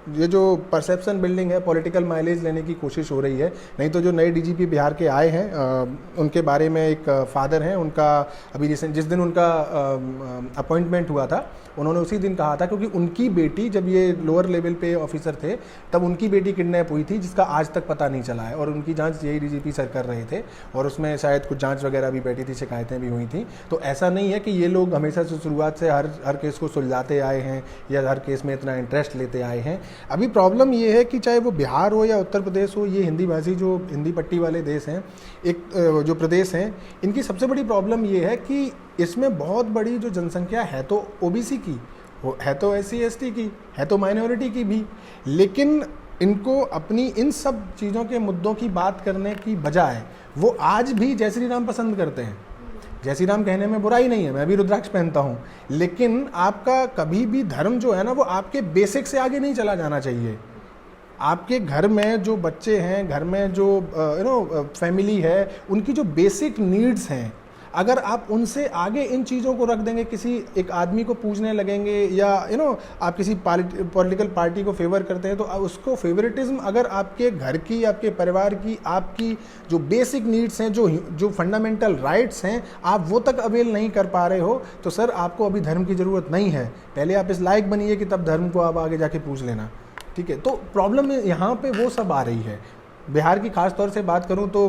ये जो परसेप्शन बिल्डिंग है, पॉलिटिकल माइलेज लेने की कोशिश हो रही है। नहीं तो जो नए डीजीपी बिहार के आए हैं उनके बारे में एक फादर हैं, उनका अभी रिसेंट जिस दिन उनका अपॉइंटमेंट हुआ था उन्होंने उसी दिन कहा था, क्योंकि उनकी बेटी जब ये लोअर लेवल पे ऑफिसर थे तब उनकी बेटी किडनैप हुई थी, जिसका आज तक पता नहीं चला है और उनकी जांच यही डीजीपी सर कर रहे थे और उसमें शायद कुछ जांच वगैरह भी बैठी थी, शिकायतें भी हुई थी। तो ऐसा नहीं है कि ये लोग हमेशा से शुरुआत से हर केस को सुलझाते आए हैं या हर केस में इतना इंटरेस्ट लेते आए हैं। अभी प्रॉब्लम ये है कि चाहे वो बिहार हो या उत्तर प्रदेश हो, ये हिंदी भाषी जो हिंदी पट्टी वाले देश हैं, एक जो प्रदेश हैं, इनकी सबसे बड़ी प्रॉब्लम ये है कि इसमें बहुत बड़ी जो जनसंख्या है तो ओबीसी की, है तो SC ST की, है तो माइनॉरिटी की भी, लेकिन इनको अपनी इन सब चीज़ों के मुद्दों की बात करने की बजाय वो आज भी जय श्री राम पसंद करते हैं। जय श्री राम कहने में बुराई नहीं है, मैं भी रुद्राक्ष पहनता हूँ, लेकिन आपका कभी भी धर्म जो है ना वो आपके बेसिक से आगे नहीं चला जाना चाहिए। आपके घर में जो बच्चे हैं, घर में जो फैमिली है, उनकी जो बेसिक नीड्स हैं, अगर आप उनसे आगे इन चीज़ों को रख देंगे, किसी एक आदमी को पूजने लगेंगे या आप किसी पॉलिटिकल पार्टी को फेवर करते हैं तो उसको फेवरेटिज्म, अगर आपके घर की, आपके परिवार की, आपकी जो बेसिक नीड्स हैं, जो फंडामेंटल राइट्स हैं, आप वो तक अवेल नहीं कर पा रहे हो, तो सर आपको अभी धर्म की ज़रूरत नहीं है। पहले आप इस लायक बनिए कि तब धर्म को आप आगे जाके पूछ लेना, ठीक है। तो प्रॉब्लम यहाँ पे वो सब आ रही है। बिहार की खास तौर से बात करूँ तो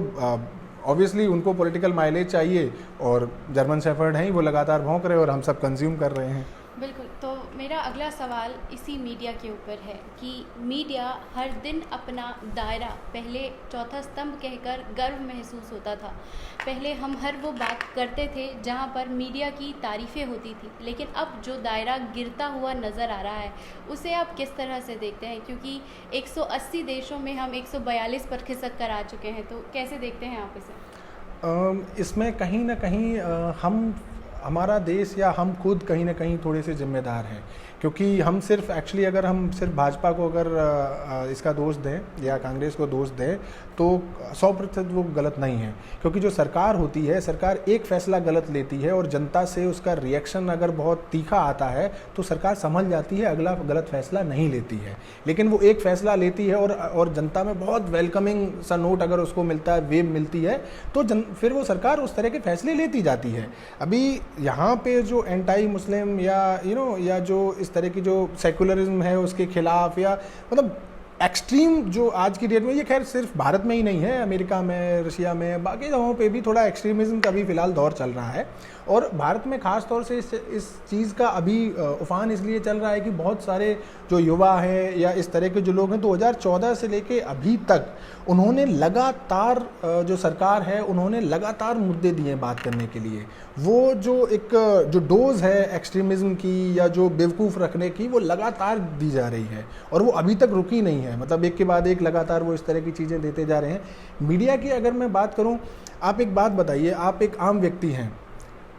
ऑब्वियसली उनको पॉलिटिकल माइलेज चाहिए और जर्मन शेफर्ड हैं, वो लगातार भौंक रहे हैं और हम सब कंज्यूम कर रहे हैं। बिल्कुल। तो मेरा अगला सवाल इसी मीडिया के ऊपर है कि मीडिया हर दिन अपना दायरा, पहले चौथा स्तंभ कहकर गर्व महसूस होता था। पहले हम हर वो बात करते थे जहाँ पर मीडिया की तारीफ़ें होती थी, लेकिन अब जो दायरा गिरता हुआ नज़र आ रहा है उसे आप किस तरह से देखते हैं? क्योंकि 180 देशों में हम 142 पर खिसक कर आ चुके हैं, तो कैसे देखते हैं आप इसे? इसमें कहीं ना कहीं हमारा देश या हम खुद कहीं ना कहीं थोड़े से जिम्मेदार हैं, क्योंकि हम सिर्फ एक्चुअली अगर हम सिर्फ भाजपा को अगर इसका दोष दें या कांग्रेस को दोष दें तो 100% वो गलत नहीं है, क्योंकि जो सरकार होती है, सरकार एक फ़ैसला गलत लेती है और जनता से उसका रिएक्शन अगर बहुत तीखा आता है तो सरकार समझ जाती है, अगला गलत फ़ैसला नहीं लेती है। लेकिन वो एक फ़ैसला लेती है और जनता में बहुत वेलकमिंग सा नोट अगर उसको मिलता है, वेव मिलती है, तो फिर वो सरकार उस तरह के फैसले लेती जाती है। अभी यहाँ पे जो एंटाई मुस्लिम या जो इस तरह की जो सेकुलरिज्म है उसके खिलाफ, या मतलब एक्सट्रीम जो आज की डेट में, ये खैर सिर्फ भारत में ही नहीं है, अमेरिका में, रशिया में, बाकी जगहों पे भी थोड़ा एक्सट्रीमिज्म का भी फिलहाल दौर चल रहा है। और भारत में ख़ास तौर से इस चीज़ का अभी उफान इसलिए चल रहा है कि बहुत सारे जो युवा हैं या इस तरह के जो लोग हैं 2014 से लेके अभी तक उन्होंने लगातार, जो सरकार है उन्होंने लगातार मुद्दे दिए बात करने के लिए। वो जो डोज है एक्सट्रीमिज्म की या जो बेवकूफ़ रखने की, वो लगातार दी जा रही है और वो अभी तक रुकी नहीं है। मतलब एक के बाद एक लगातार वो इस तरह की चीज़ें देते जा रहे हैं। मीडिया की अगर मैं बात करूँ, आप एक बात बताइए, आप एक आम व्यक्ति हैं,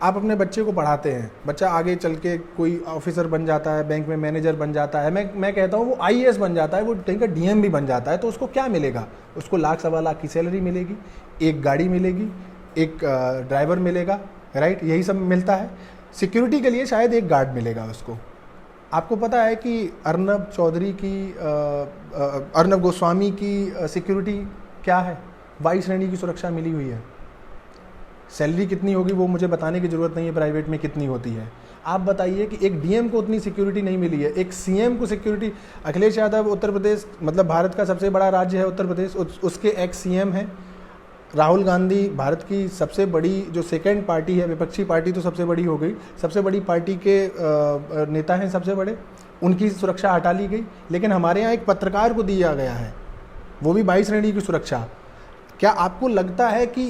आप अपने बच्चे को पढ़ाते हैं, बच्चा आगे चल के कोई ऑफिसर बन जाता है, बैंक में मैनेजर बन जाता है, मैं कहता हूँ वो IAS बन जाता है, वो कहीं का DM भी बन जाता है, तो उसको क्या मिलेगा? उसको लाख सवा लाख की सैलरी मिलेगी, एक गाड़ी मिलेगी, एक ड्राइवर मिलेगा, राइट, यही सब मिलता है। सिक्योरिटी के लिए शायद एक गार्ड मिलेगा उसको। आपको पता है कि अर्नब गोस्वामी की सिक्योरिटी क्या है? वायु श्रेणी की सुरक्षा मिली हुई है। सैलरी कितनी होगी वो मुझे बताने की ज़रूरत नहीं है, प्राइवेट में कितनी होती है। आप बताइए कि एक DM को उतनी सिक्योरिटी नहीं मिली है, एक CM को सिक्योरिटी। अखिलेश यादव उत्तर प्रदेश, मतलब भारत का सबसे बड़ा राज्य है उत्तर प्रदेश, उसके एक्स CM हैं। राहुल गांधी भारत की सबसे बड़ी जो सेकेंड पार्टी है, विपक्षी पार्टी तो सबसे बड़ी हो गई, सबसे बड़ी पार्टी के नेता हैं सबसे बड़े, उनकी सुरक्षा हटा ली गई। लेकिन हमारे यहाँ एक पत्रकार को दिया गया है, वो भी 22 श्रेणी की सुरक्षा। क्या आपको लगता है कि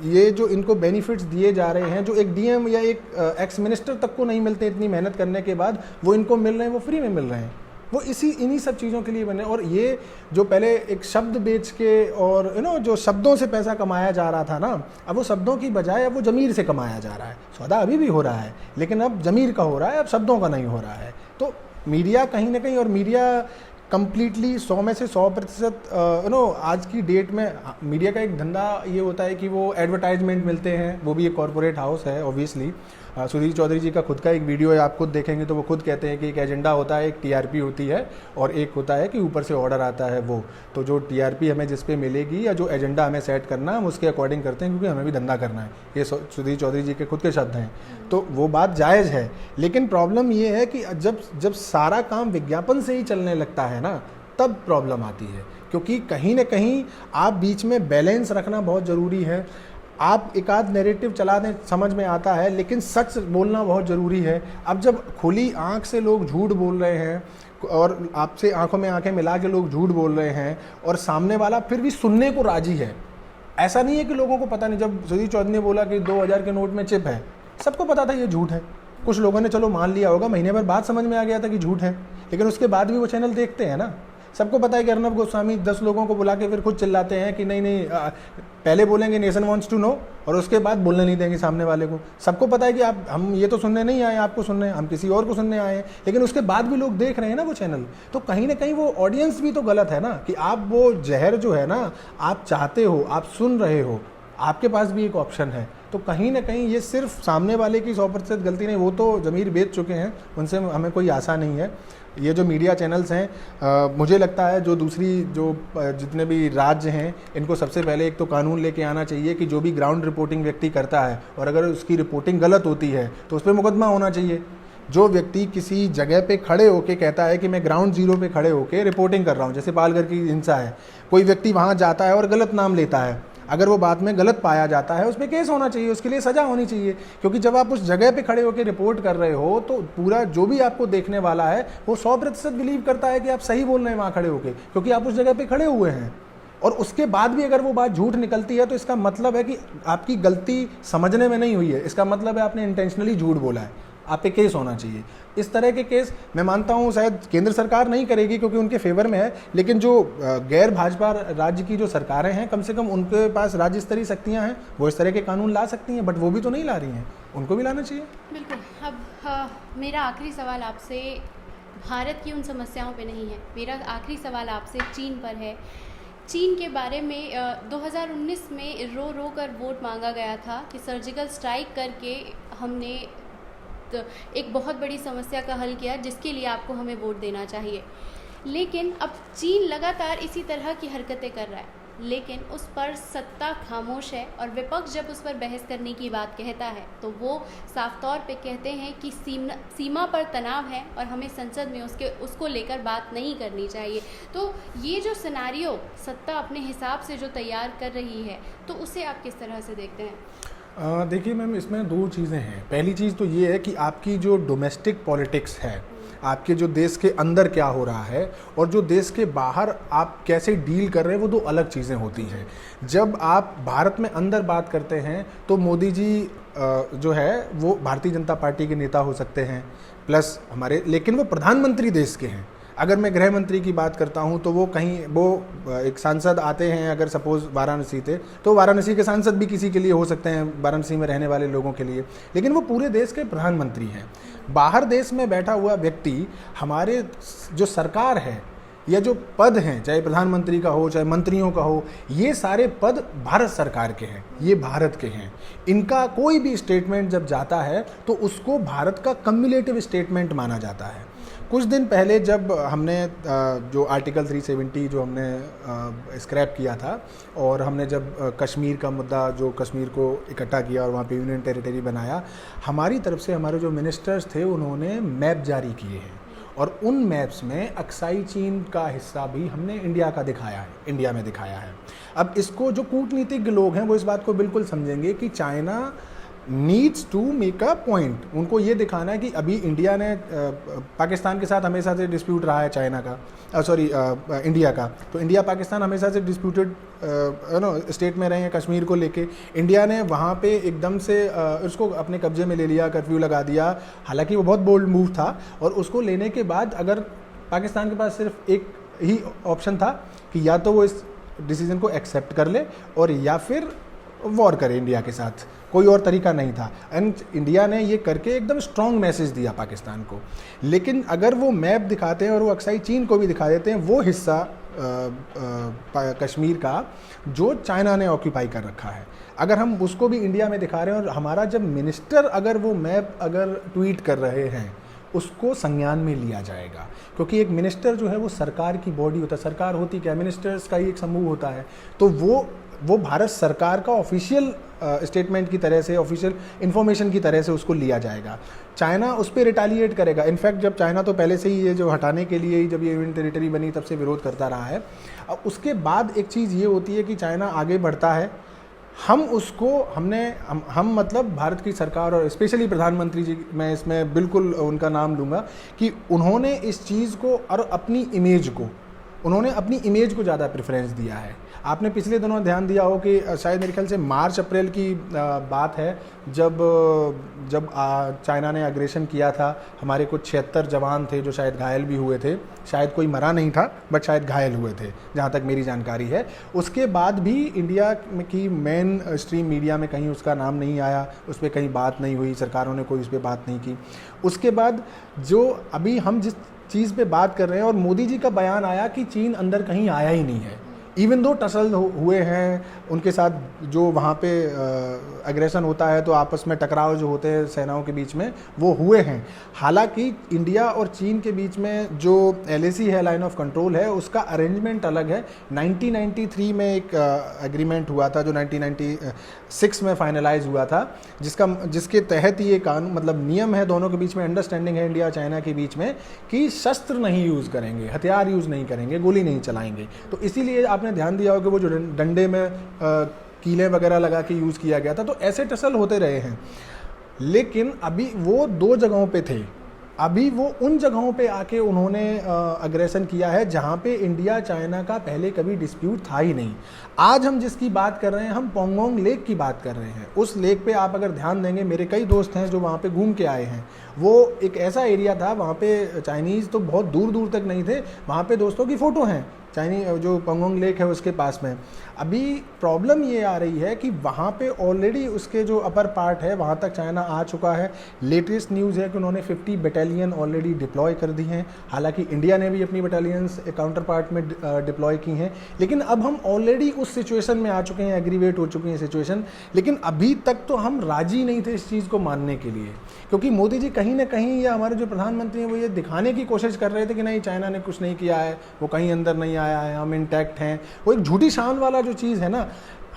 ये जो इनको बेनिफिट्स दिए जा रहे हैं, जो एक डीएम या एक एक्स मिनिस्टर तक को नहीं मिलते इतनी मेहनत करने के बाद, वो इनको मिल रहे हैं, वो फ्री में मिल रहे हैं, वो इन्हीं सब चीज़ों के लिए बने। और ये जो पहले एक शब्द बेच के और जो शब्दों से पैसा कमाया जा रहा था ना, अब वो शब्दों की बजाय अब वो ज़मीर से कमाया जा रहा है। सौदा अभी भी हो रहा है, लेकिन अब ज़मीर का हो रहा है, अब शब्दों का नहीं हो रहा है। तो मीडिया कहीं ना कहीं, और मीडिया कम्प्लीटली 100 में से 100% आज की डेट में मीडिया का एक धंधा ये होता है कि वो एडवर्टाइजमेंट मिलते हैं, वो भी एक कॉरपोरेट हाउस है ऑब्वियसली। सुधीर चौधरी जी का खुद का एक वीडियो है, आप खुद देखेंगे तो वो खुद कहते हैं कि एक एजेंडा होता है, एक टीआरपी होती है, और एक होता है कि ऊपर से ऑर्डर आता है वो। तो जो टीआरपी हमें जिस पे मिलेगी या जो एजेंडा हमें सेट करना है, हम उसके अकॉर्डिंग करते हैं, क्योंकि हमें भी धंधा करना है। ये सुधीर चौधरी जी के खुद के शब्द हैं, तो वो बात जायज़ है। लेकिन प्रॉब्लम ये है कि जब सारा काम विज्ञापन से ही चलने लगता है ना, तब प्रॉब्लम आती है। क्योंकि कहीं ना कहीं आप बीच में बैलेंस रखना बहुत ज़रूरी है। आप एक आध नैरेटिव चला दें, समझ में आता है, लेकिन सच बोलना बहुत ज़रूरी है। अब जब खुली आंख से लोग झूठ बोल रहे हैं और आपसे आंखों में आंखें मिला के लोग झूठ बोल रहे हैं, और सामने वाला फिर भी सुनने को राजी है, ऐसा नहीं है कि लोगों को पता नहीं। जब सुधीर चौधरी ने बोला कि 2000 के नोट में चिप है, सबको पता था ये झूठ है। कुछ लोगों ने चलो मान लिया होगा, महीने भर बाद समझ में आ गया था कि झूठ है, लेकिन उसके बाद भी वो चैनल देखते हैं ना। सबको पता है कि अर्नब गोस्वामी 10 लोगों को बुला के फिर खुद चिल्लाते हैं कि नहीं पहले बोलेंगे नेशन वांट्स टू नो, और उसके बाद बोलने नहीं देंगे सामने वाले को। सबको पता है कि हम ये तो सुनने नहीं आए, आपको सुनने, हम किसी और को सुनने आए हैं, लेकिन उसके बाद भी लोग देख रहे हैं ना वो चैनल। तो कहीं ना कहीं वो ऑडियंस भी तो गलत है ना, कि आप वो जहर जो है ना, आप चाहते हो, आप सुन रहे हो, आपके पास भी एक ऑप्शन है। तो कहीं ना कहीं ये सिर्फ सामने वाले की 100% गलती नहीं, वो तो ज़मीर बेच चुके हैं, उनसे हमें कोई आशा नहीं है। ये जो मीडिया चैनल्स हैं, मुझे लगता है जो जितने भी राज्य हैं, इनको सबसे पहले एक तो कानून लेके आना चाहिए कि जो भी ग्राउंड रिपोर्टिंग व्यक्ति करता है, और अगर उसकी रिपोर्टिंग गलत होती है तो उस पर मुकदमा होना चाहिए। जो व्यक्ति किसी जगह पे खड़े होके कहता है कि मैं ग्राउंड जीरो पे खड़े होके रिपोर्टिंग कर रहा हूँ, जैसे पालघर की हिंसा है, कोई व्यक्ति वहाँ जाता है और गलत नाम लेता है, अगर वो बाद में गलत पाया जाता है, उस पर केस होना चाहिए, उसके लिए सज़ा होनी चाहिए। क्योंकि जब आप उस जगह पे खड़े होकर रिपोर्ट कर रहे हो, तो पूरा जो भी आपको देखने वाला है वो 100% बिलीव करता है कि आप सही बोल रहे हैं वहाँ खड़े होकर, क्योंकि आप उस जगह पे खड़े हुए हैं। और उसके बाद भी अगर वो बात झूठ निकलती है, तो इसका मतलब है कि आपकी गलती समझने में नहीं हुई है, इसका मतलब है आपने इंटेंशनली झूठ बोला है, आप पे केस होना चाहिए। इस तरह के केस मैं मानता हूँ शायद केंद्र सरकार नहीं करेगी, क्योंकि उनके फेवर में है, लेकिन जो गैर भाजपा राज्य की जो सरकारें हैं, कम से कम उनके पास राज्य स्तरीय शक्तियाँ हैं, वो इस तरह के कानून ला सकती हैं, बट वो भी तो नहीं ला रही हैं, उनको भी लाना चाहिए। बिल्कुल। अब मेरा आखिरी सवाल आपसे भारत की उन समस्याओं पे नहीं है, मेरा आखिरी सवाल आपसे चीन पर है। चीन के बारे में 2019 में रो रो कर वोट मांगा गया था कि सर्जिकल स्ट्राइक करके हमने तो एक बहुत बड़ी समस्या का हल किया, जिसके लिए आपको हमें वोट देना चाहिए। लेकिन अब चीन लगातार इसी तरह की हरकतें कर रहा है, लेकिन उस पर सत्ता खामोश है, और विपक्ष जब उस पर बहस करने की बात कहता है तो वो साफ तौर पे कहते हैं कि सीमा पर तनाव है और हमें संसद में उसको लेकर बात नहीं करनी चाहिए। तो ये जो सिनेरियो सत्ता अपने हिसाब से जो तैयार कर रही है, तो उसे आप किस तरह से देखते हैं? देखिए मैम, इसमें दो चीज़ें हैं। पहली चीज़ तो ये है कि आपकी जो डोमेस्टिक पॉलिटिक्स है, आपके जो देश के अंदर क्या हो रहा है और जो देश के बाहर आप कैसे डील कर रहे हैं, वो दो अलग चीज़ें होती हैं। जब आप भारत में अंदर बात करते हैं तो मोदी जी जो है वो भारतीय जनता पार्टी के नेता हो सकते हैं, प्लस हमारे, लेकिन वो प्रधानमंत्री देश के हैं। अगर मैं गृह मंत्री की बात करता हूं तो वो एक सांसद आते हैं, अगर सपोज वाराणसी थे तो वाराणसी के सांसद भी किसी के लिए हो सकते हैं, वाराणसी में रहने वाले लोगों के लिए, लेकिन वो पूरे देश के प्रधानमंत्री हैं। बाहर देश में बैठा हुआ व्यक्ति हमारे जो सरकार है या जो पद हैं, चाहे प्रधानमंत्री का हो चाहे मंत्रियों का हो, ये सारे पद भारत सरकार के हैं, ये भारत के हैं। इनका कोई भी स्टेटमेंट जब जाता है तो उसको भारत का कम्युलेटिव स्टेटमेंट माना जाता है। कुछ दिन पहले जब हमने जो आर्टिकल 370 जो हमने स्क्रैप किया था, और हमने जब कश्मीर का मुद्दा, जो कश्मीर को इकट्ठा किया और वहाँ पे यूनियन टेरिटरी बनाया, हमारी तरफ से हमारे जो मिनिस्टर्स थे उन्होंने मैप जारी किए हैं, और उन मैप्स में अक्साई चीन का हिस्सा भी हमने इंडिया का दिखाया है, इंडिया में दिखाया है। अब इसको जो कूटनीतिज्ञ लोग हैं वो इस बात को बिल्कुल समझेंगे कि China needs to make a point, उनको ये दिखाना है कि अभी इंडिया ने पाकिस्तान के साथ हमेशा से डिस्प्यूट रहा है चाइना का, इंडिया का, तो इंडिया पाकिस्तान हमेशा से डिस्प्यूटेड स्टेट में रहे हैं कश्मीर को लेके। इंडिया ने वहाँ पे एकदम से उसको अपने कब्जे में ले लिया, कर्फ्यू लगा दिया, हालांकि वो बहुत बोल्ड मूव था, और उसको लेने के बाद अगर पाकिस्तान के पास सिर्फ एक ही ऑप्शन था कि या तो वो इस डिसीजन को एक्सेप्ट कर ले और या फिर वॉर करे इंडिया के साथ, कोई और तरीका नहीं था। एंड इंडिया ने ये करके एकदम स्ट्रॉन्ग मैसेज दिया पाकिस्तान को। लेकिन अगर वो मैप दिखाते हैं और वो अक्साई चीन को भी दिखा देते हैं वो हिस्सा कश्मीर का जो चाइना ने ऑक्यूपाई कर रखा है, अगर हम उसको भी इंडिया में दिखा रहे हैं और हमारा जब मिनिस्टर अगर वो मैप अगर ट्वीट कर रहे हैं उसको संज्ञान में लिया जाएगा, क्योंकि एक मिनिस्टर जो है वो सरकार की बॉडी होता है। सरकार होती क्या, मिनिस्टर्स का ही एक समूह होता है, तो वो भारत सरकार का ऑफिशियल स्टेटमेंट की तरह से, ऑफिशियल इंफॉर्मेशन की तरह से उसको लिया जाएगा। चाइना उस पर रिटालिएट करेगा। इनफैक्ट जब चाइना तो पहले से ही ये जो हटाने के लिए ही जब ये यूनियन टेरिटरी बनी तब से विरोध करता रहा है। अब उसके बाद एक चीज़ ये होती है कि चाइना आगे बढ़ता है, हम उसको हम मतलब भारत की सरकार और स्पेशली प्रधानमंत्री जी, मैं इसमें बिल्कुल उनका नाम लूँगा कि उन्होंने इस चीज़ को और अपनी इमेज को ज़्यादा प्रेफरेंस दिया है। आपने पिछले दिनों ध्यान दिया हो कि शायद मेरे ख्याल से मार्च अप्रैल की बात है जब चाइना ने अग्रेशन किया था, हमारे कुछ 76 जवान थे जो शायद घायल भी हुए थे, शायद कोई मरा नहीं था बट शायद घायल हुए थे जहाँ तक मेरी जानकारी है। उसके बाद भी इंडिया की मेन स्ट्रीम मीडिया में कहीं उसका नाम नहीं आया, उस पर कहीं बात नहीं हुई, सरकारों ने कोई उस पर बात नहीं की। उसके बाद जो अभी हम जिस चीज़ पे बात कर रहे हैं और मोदी जी का बयान आया कि चीन अंदर कहीं आया ही नहीं है, इवन दो टसल हुए हैं उनके साथ, जो वहाँ पे एग्रेशन होता है तो आपस में टकराव जो होते हैं सेनाओं के बीच में वो हुए हैं। हालांकि इंडिया और चीन के बीच में जो LAC है, लाइन ऑफ कंट्रोल है, उसका अरेंजमेंट अलग है। 1993 में एक एग्रीमेंट हुआ था जो 1996 में फाइनलाइज हुआ था, जिसके तहत ये कानून मतलब नियम है, दोनों के बीच में अंडरस्टैंडिंग है इंडिया चाइना के बीच में कि शस्त्र नहीं यूज़ करेंगे, हथियार यूज़ नहीं करेंगे, गोली नहीं चलाएंगे। तो इसीलिए आपने ध्यान दिया होगा कि वो जो डंडे में कीलें वगैरह लगा के यूज़ किया गया था, तो ऐसे टसल होते रहे हैं। लेकिन अभी वो 2 जगहों पे थे, अभी वो उन जगहों पे आके उन्होंने अग्रेशन किया है जहाँ पे इंडिया चाइना का पहले कभी डिस्प्यूट था ही नहीं। आज हम जिसकी बात कर रहे हैं, हम पोंगोंग लेक की बात कर रहे हैं। उस लेक पे आप अगर ध्यान देंगे, मेरे कई दोस्त हैं जो वहाँ पे घूम के आए हैं, वो एक ऐसा एरिया था, वहाँ पे चाइनीज़ तो बहुत दूर दूर तक नहीं थे, वहाँ पे दोस्तों की फ़ोटो हैं चाइनीज जो पोंगोंग लेक है उसके पास में। अभी प्रॉब्लम ये आ रही है कि वहाँ पे ऑलरेडी उसके जो अपर पार्ट है वहाँ तक चाइना आ चुका है। लेटेस्ट न्यूज़ है कि उन्होंने 50 बटालियन ऑलरेडी डिप्लॉय कर दी हैं, हालांकि इंडिया ने भी अपनी बटालियंस काउंटर पार्ट में डिप्लॉय की हैं। लेकिन अब हम ऑलरेडी उस सिचुएशन में आ चुके हैं, एग्रीवेट हो चुकी है सिचुएशन। लेकिन अभी तक तो हम राजी नहीं थे इस चीज़ को मानने के लिए, क्योंकि मोदी जी कहीं ना कहीं या हमारे जो प्रधानमंत्री हैं वो ये दिखाने की कोशिश कर रहे थे कि नहीं चाइना ने कुछ नहीं किया है, वो कहीं अंदर नहीं आया है, हम इंटैक्ट हैं। वो एक झूठी शान वाला जो चीज़ है ना,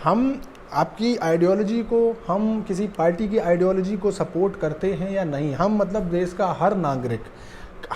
हम आपकी आइडियोलॉजी को, हम किसी पार्टी की आइडियोलॉजी को सपोर्ट करते हैं या नहीं, हम मतलब देश का हर नागरिक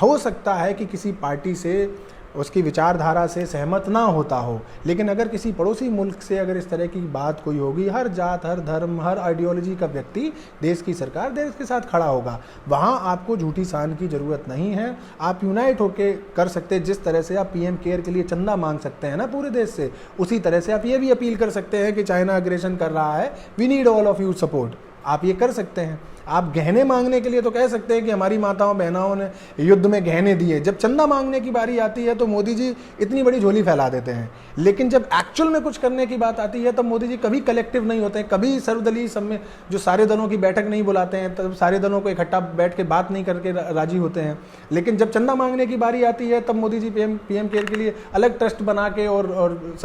हो सकता है कि किसी पार्टी से, उसकी विचारधारा से सहमत ना होता हो, लेकिन अगर किसी पड़ोसी मुल्क से अगर इस तरह की बात कोई होगी, हर जात, हर धर्म, हर आइडियोलॉजी का व्यक्ति, देश की सरकार देश के साथ खड़ा होगा। वहाँ आपको झूठी शान की ज़रूरत नहीं है, आप यूनाइट होके कर सकते हैं। जिस तरह से आप PM केयर के लिए चंदा मांग सकते हैं ना पूरे देश से, उसी तरह से आप ये भी अपील कर सकते हैं कि चाइना अग्रेशन कर रहा है, we need all of you support. आप ये कर सकते हैं। आप गहने मांगने के लिए तो कह सकते हैं कि हमारी माताओं बहनाओं ने युद्ध में गहने दिए, जब चंदा मांगने की बारी आती है तो मोदी जी इतनी बड़ी झोली फैला देते हैं। लेकिन जब एक्चुअल में कुछ करने की बात आती है तब मोदी जी कभी कलेक्टिव नहीं होते हैं, कभी सर्वदलीय समय जो सारे दलों की बैठक नहीं बुलाते हैं, तब सारे दलों को इकट्ठा बैठ के बात नहीं करके राजी होते हैं। लेकिन जब चंदा मांगने की बारी आती है तब मोदी जी PM केयर के लिए अलग ट्रस्ट बना के और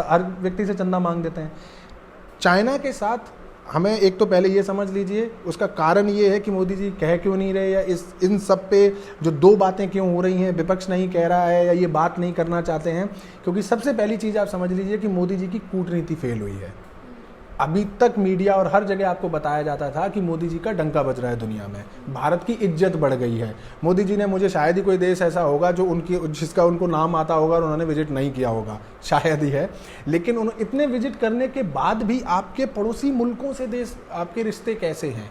हर व्यक्ति से चंदा मांग देते हैं। चाइना के साथ हमें एक तो पहले ये समझ लीजिए, उसका कारण ये है कि मोदी जी कह क्यों नहीं रहे, या इन सब पे जो 2 बातें क्यों हो रही हैं, विपक्ष नहीं कह रहा है या ये बात नहीं करना चाहते हैं। क्योंकि सबसे पहली चीज़ आप समझ लीजिए कि मोदी जी की कूटनीति फेल हुई है। अभी तक मीडिया और हर जगह आपको बताया जाता था कि मोदी जी का डंका बज रहा है दुनिया में, भारत की इज्जत बढ़ गई है। मोदी जी ने, मुझे शायद ही कोई देश ऐसा होगा जो जिसका उनको नाम आता होगा और उन्होंने विजिट नहीं किया होगा, शायद ही है। लेकिन इतने विजिट करने के बाद भी आपके पड़ोसी मुल्कों से देश, आपके रिश्ते कैसे हैं?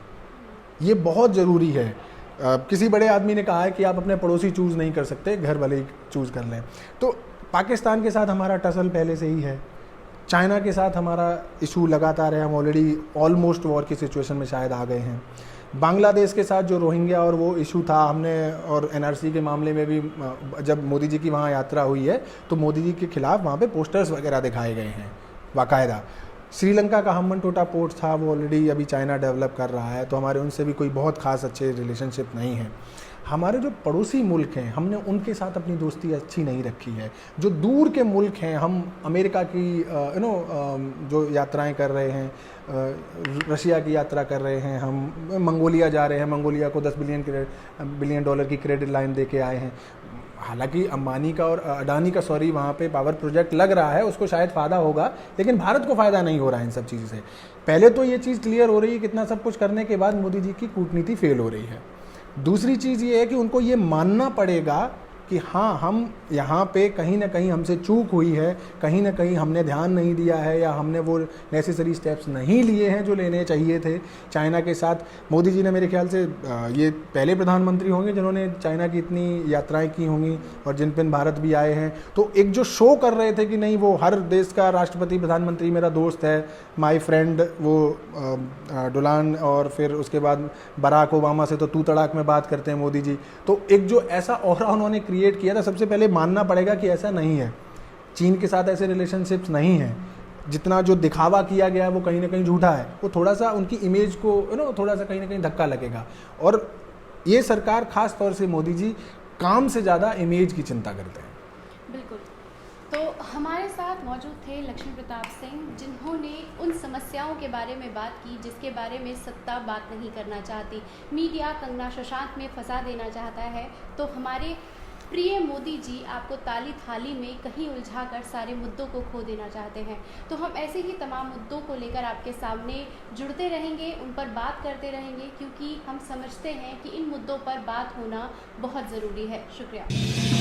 ये बहुत ज़रूरी है। किसी बड़े आदमी ने कहा है कि आप अपने पड़ोसी चूज़ नहीं कर सकते, घर वाले ही चूज़ कर लें। तो पाकिस्तान के साथ हमारा टसल पहले से ही है, चाइना के साथ हमारा इशू लगातार है, हम ऑलरेडी ऑलमोस्ट वॉर की सिचुएशन में शायद आ गए हैं। बांग्लादेश के साथ जो रोहिंग्या और वो इशू था, हमने और एनआरसी के मामले में भी जब मोदी जी की वहाँ यात्रा हुई है तो मोदी जी के खिलाफ वहाँ पे पोस्टर्स वगैरह दिखाए गए हैं बाकायदा। श्रीलंका का हम्बनटोटा पोर्ट था, वो ऑलरेडी अभी चाइना डेवलप कर रहा है, तो हमारे उनसे भी कोई बहुत खास अच्छे रिलेशनशिप नहीं है। हमारे जो पड़ोसी मुल्क हैं, हमने उनके साथ अपनी दोस्ती अच्छी नहीं रखी है। जो दूर के मुल्क हैं, हम अमेरिका की जो यात्राएं कर रहे हैं, रशिया की यात्रा कर रहे हैं, हम मंगोलिया जा रहे हैं, मंगोलिया को 10 बिलियन डॉलर की क्रेडिट लाइन दे के आए हैं। हालांकि अंबानी का और अडानी का वहाँ पे पावर प्रोजेक्ट लग रहा है, उसको शायद फ़ायदा होगा, लेकिन भारत को फ़ायदा नहीं हो रहा है इन सब चीज़ों से। पहले तो ये चीज़ क्लियर हो रही है, कितना सब कुछ करने के बाद मोदी जी की कूटनीति फेल हो रही है। दूसरी चीज़ ये है कि उनको ये मानना पड़ेगा कि हाँ, हम यहाँ पे कहीं ना कहीं हमसे चूक हुई है, कहीं ना कहीं हमने ध्यान नहीं दिया है, या हमने वो नेसेसरी स्टेप्स नहीं लिए हैं जो लेने चाहिए थे। चाइना के साथ मोदी जी ने मेरे ख्याल से ये पहले प्रधानमंत्री होंगे जिन्होंने चाइना की इतनी यात्राएं की होंगी, और जिन पे भारत भी आए हैं। तो एक जो शो कर रहे थे कि नहीं, वो हर देश का राष्ट्रपति प्रधानमंत्री मेरा दोस्त है, माई फ्रेंड, वो डोलान, और फिर उसके बाद बराक ओबामा से तो तू तड़ाक में बात करते हैं मोदी जी। तो एक जो ऐसा ऑरा उन्होंने क्रिएट किया था, सबसे पहले मानना पड़ेगा कि ऐसा नहीं है। चीन के साथ ऐसे रिलेशनशिप्स नहीं हैं। जितना जो दिखावा किया गया है वो कहीं ना कहीं झूठा है। वो थोड़ा सा उनकी इमेज को थोड़ा सा कहीं ना कहीं धक्का लगेगा। और ये सरकार, खास तौर से मोदी जी, काम से ज़्यादा इमेज की चिंता करते हैं। बिल्कुल। तो हमारे साथ मौजूद थे लक्ष्मी प्रताप सिंह, जिन्होंने उन समस्याओं के बारे में बात की जिसके बारे में सत्ता बात नहीं करना चाहती। मीडिया कंगना सुशांत में फंसा देना चाहता है, तो हमारे प्रिय मोदी जी आपको ताली थाली में कहीं उलझाकर सारे मुद्दों को खो देना चाहते हैं। तो हम ऐसे ही तमाम मुद्दों को लेकर आपके सामने जुड़ते रहेंगे, उन पर बात करते रहेंगे, क्योंकि हम समझते हैं कि इन मुद्दों पर बात होना बहुत ज़रूरी है। शुक्रिया।